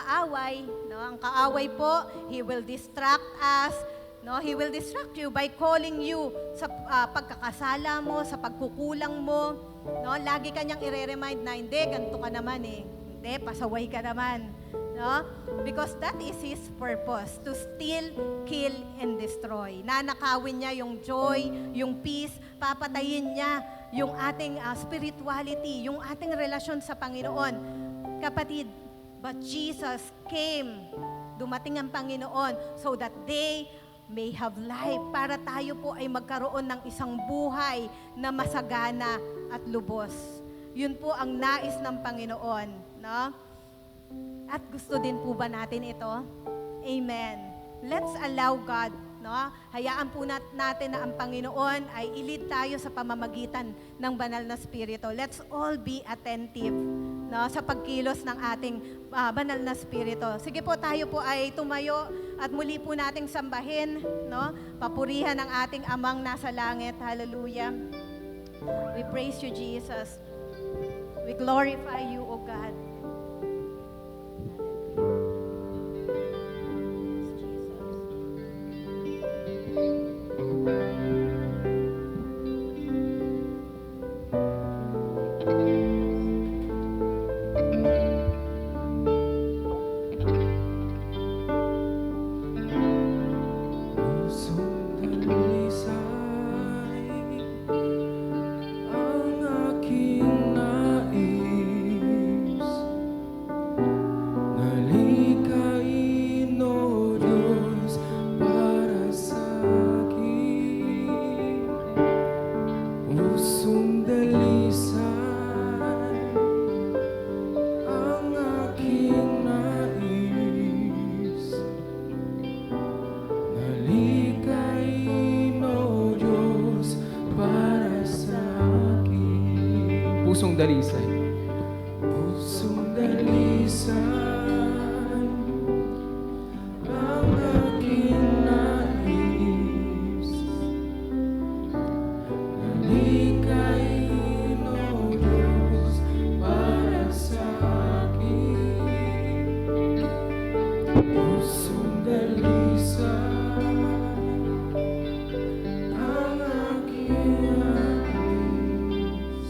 kaaway po, he will distract us. No, he will distract you by calling you sa pagkakasala mo, sa pagkukulang mo. No, lagi kanyang i-remind na hindi, ganito ka naman eh. Hindi, pasaway ka naman. No? Because that is his purpose, to steal, kill, and destroy. Nanakawin niya yung joy, yung peace, papatayin niya yung ating spirituality, yung ating relasyon sa Panginoon. Kapatid, but Jesus came, dumating ang Panginoon so that they may have life, para tayo po ay magkaroon ng isang buhay na masagana at lubos. Yun po ang nais ng Panginoon. No? At gusto din po ba natin ito? Amen. Let's allow God, no? Hayaan po natin na ang Panginoon ay ilid tayo sa pamamagitan ng banal na Espiritu. Let's all be attentive, no, sa pagkilos ng ating banal na Espiritu. Sige po, tayo po ay tumayo at muli po nating sambahin, no? Papurihan ang ating Amang nasa langit. Hallelujah. We praise you, Jesus. We glorify you, O God. Ang aking nais, nalikain, O Diyos, para sa akin. Pusong dalisay, ang aking nais, nalikain, O Diyos, para sa akin. Pusong dalisay. Pusong dalisay, ang aking nais, nalikain, O Diyos, para sa akin. Pusong dalisay, ang aking nais,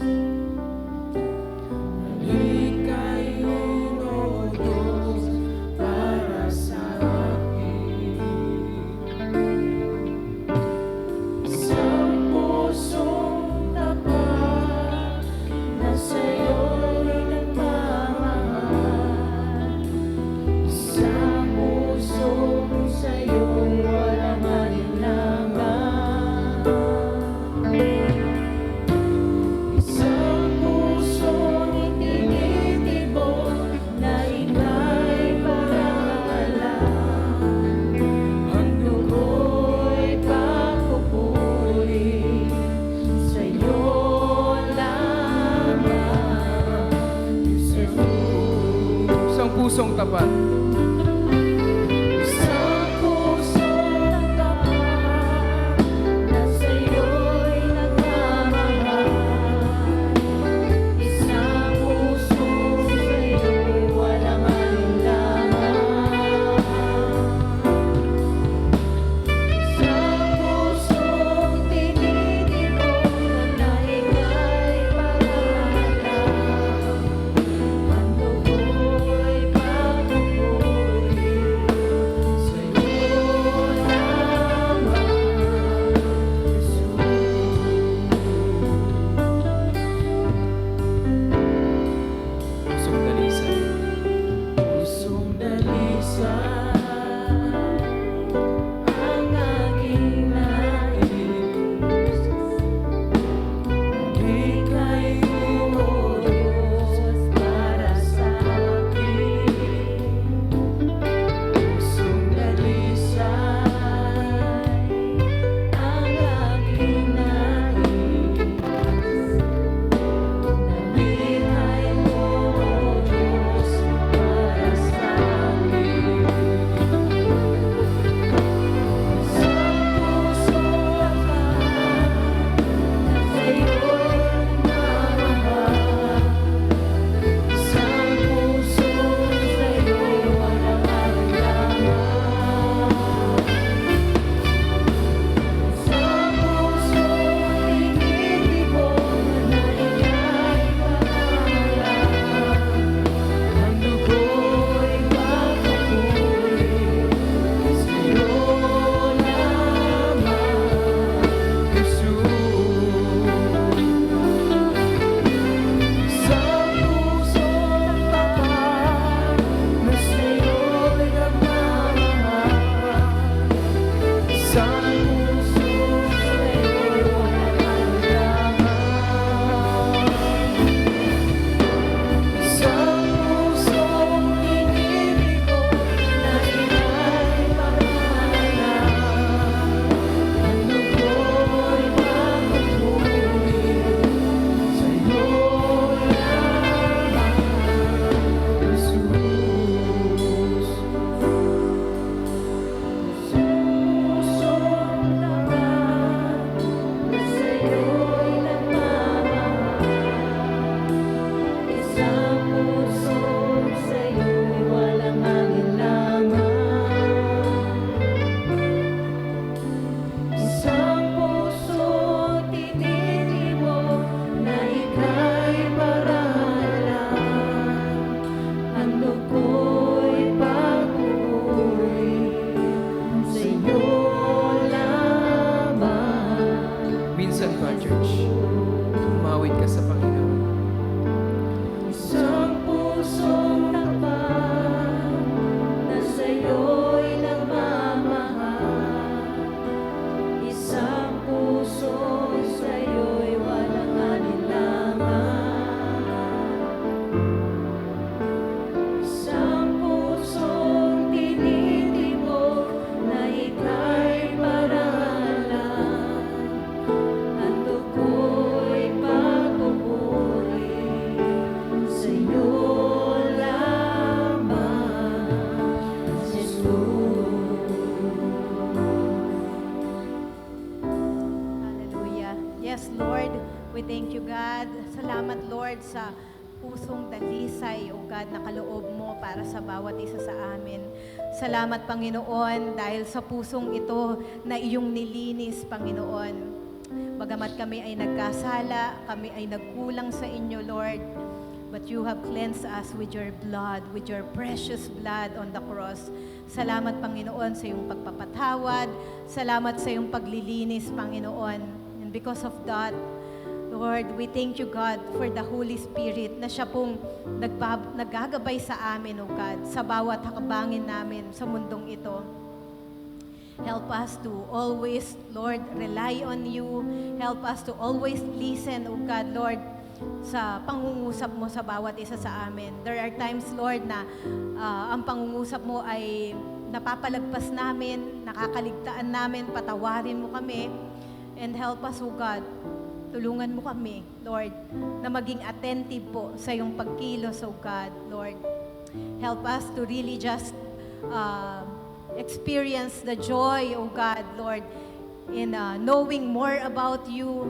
We thank you, God. Salamat, Lord, sa pusong dalisay, O God, na kaloob mo para sa bawat isa sa amin. Salamat, Panginoon, dahil sa pusong ito na iyong nilinis, Panginoon. Bagamat kami ay nagkasala, kami ay nagkulang sa inyo, Lord, but you have cleansed us with your blood, with your precious blood on the cross. Salamat, Panginoon, sa iyong pagpapatawad. Salamat sa iyong paglilinis, Panginoon. And because of that, Lord, we thank you, God, for the Holy Spirit na siya pong naggagabay sa amin, O God, sa bawat hakbangin namin sa mundong ito. Help us to always, Lord, rely on you. Help us to always listen, O God, Lord, sa pangungusap mo sa bawat isa sa amin. There are times, Lord, na ang pangungusap mo ay napapalagpas namin, nakakaligtaan namin, patawarin mo kami, and help us, O God, tulungan mo kami, Lord, na maging attentive po sa iyong pagkilos, O God, Lord. Help us to really just experience the joy, O God, Lord, in knowing more about you,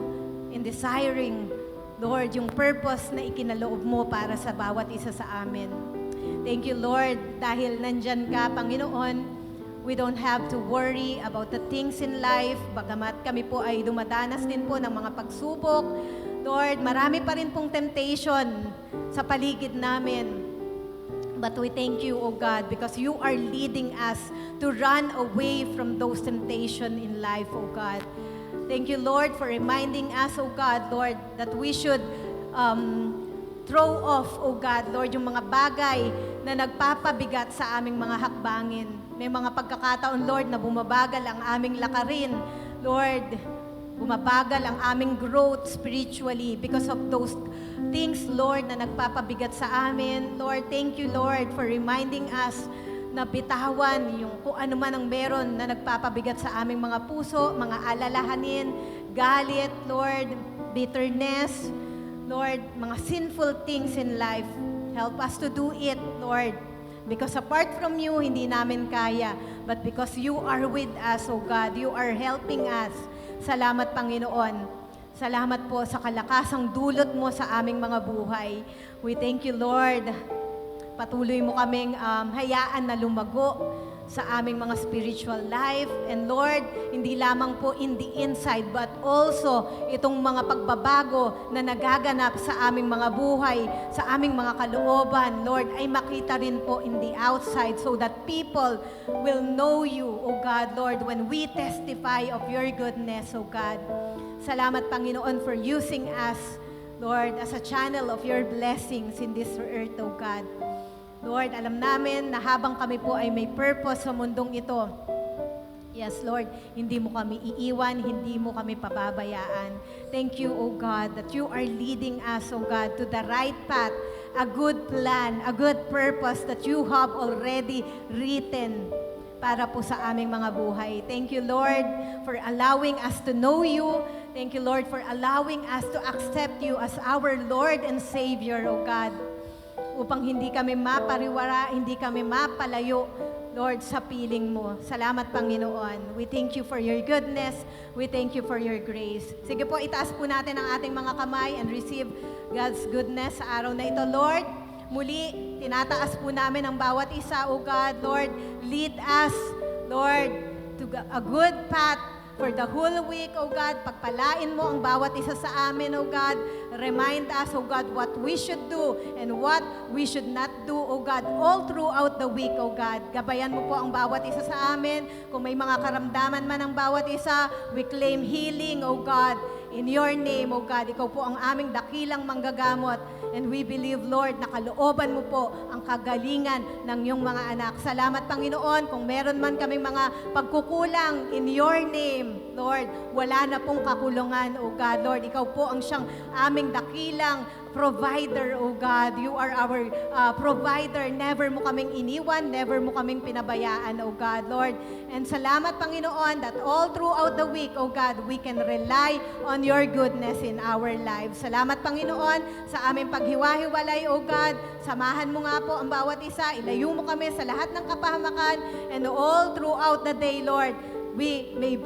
in desiring, Lord, yung purpose na ikinaloob mo para sa bawat isa sa amin. Thank you, Lord, dahil nandyan ka, Panginoon. We don't have to worry about the things in life. Bagamat kami po ay dumadanas din po ng mga pagsubok. Lord, marami pa rin pong temptation sa paligid namin. But we thank you, O God, because you are leading us to run away from those temptation in life, O God. Thank you, Lord, for reminding us, O God, Lord, that we should throw off, O God, Lord, yung mga bagay na nagpapabigat sa aming mga hakbangin. May mga pagkakataon, Lord, na bumabagal ang aming lakarin. Lord, bumabagal ang aming growth spiritually because of those things, Lord, na nagpapabigat sa amin. Lord, thank you, Lord, for reminding us na bitawan yung kung ano man ang meron na nagpapabigat sa aming mga puso, mga alalahanin, galit, Lord, bitterness, Lord, mga sinful things in life. Help us to do it, Lord. Because apart from you, hindi namin kaya. But because you are with us, O God, you are helping us. Salamat, Panginoon. Salamat po sa kalakasang dulot mo sa aming mga buhay. We thank you, Lord. Patuloy mo kaming hayaan na lumago sa aming mga spiritual life. And Lord, hindi lamang po in the inside, but also itong mga pagbabago na nagaganap sa aming mga buhay, sa aming mga kalooban, Lord, ay makita rin po in the outside so that people will know you, O God, Lord, when we testify of your goodness, O God. Salamat, Panginoon, for using us, Lord, as a channel of your blessings in this earth, O God. Lord, alam namin na habang kami po ay may purpose sa mundong ito, yes, Lord, hindi mo kami iiwan, hindi mo kami pababayaan. Thank you, O God, that you are leading us, O God, to the right path, a good plan, a good purpose that you have already written para po sa aming mga buhay. Thank you, Lord, for allowing us to know you. Thank you, Lord, for allowing us to accept you as our Lord and Savior, O God, upang hindi kami mapariwara, hindi kami mapalayo, Lord, sa piling mo. Salamat, Panginoon. We thank you for your goodness. We thank you for your grace. Sige po, itaas po natin ang ating mga kamay and receive God's goodness sa araw na ito, Lord. Muli, tinataas po namin ang bawat isa, O God. Lord, lead us, Lord, to a good path for the whole week, O God. Pagpalain mo ang bawat isa sa amin, O God. Remind us, O God, what we should do and what we should not do, O God, all throughout the week, O God. Gabayan mo po ang bawat isa sa amin. Kung may mga karamdaman man ang bawat isa, we claim healing, O God. In your name, O God, ikaw po ang aming dakilang manggagamot. And we believe, Lord, na kalooban mo po ang kagalingan ng iyong mga anak. Salamat, Panginoon, kung meron man kaming mga pagkukulang in your name, Lord, wala na pong kakulungan, O God. Lord, ikaw po ang siyang aming dakilang provider, O God. You are our provider. Never mo kaming iniwan, never mo kaming pinabayaan, O God, Lord. And salamat, Panginoon, that all throughout the week, O God, we can rely on your goodness in our lives. Salamat, Panginoon, sa aming paghiwa-hiwalay, O God. Samahan mo nga po ang bawat isa. Ilayo mo kami sa lahat ng kapahamakan. And all throughout the day, Lord, we may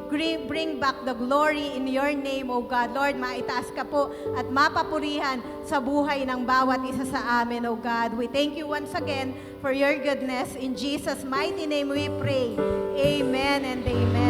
bring back the glory in your name, O God. Lord, maitaas ka po at mapapurihan sa buhay ng bawat isa sa amin, O God. We thank you once again for your goodness. In Jesus' mighty name we pray. Amen and amen.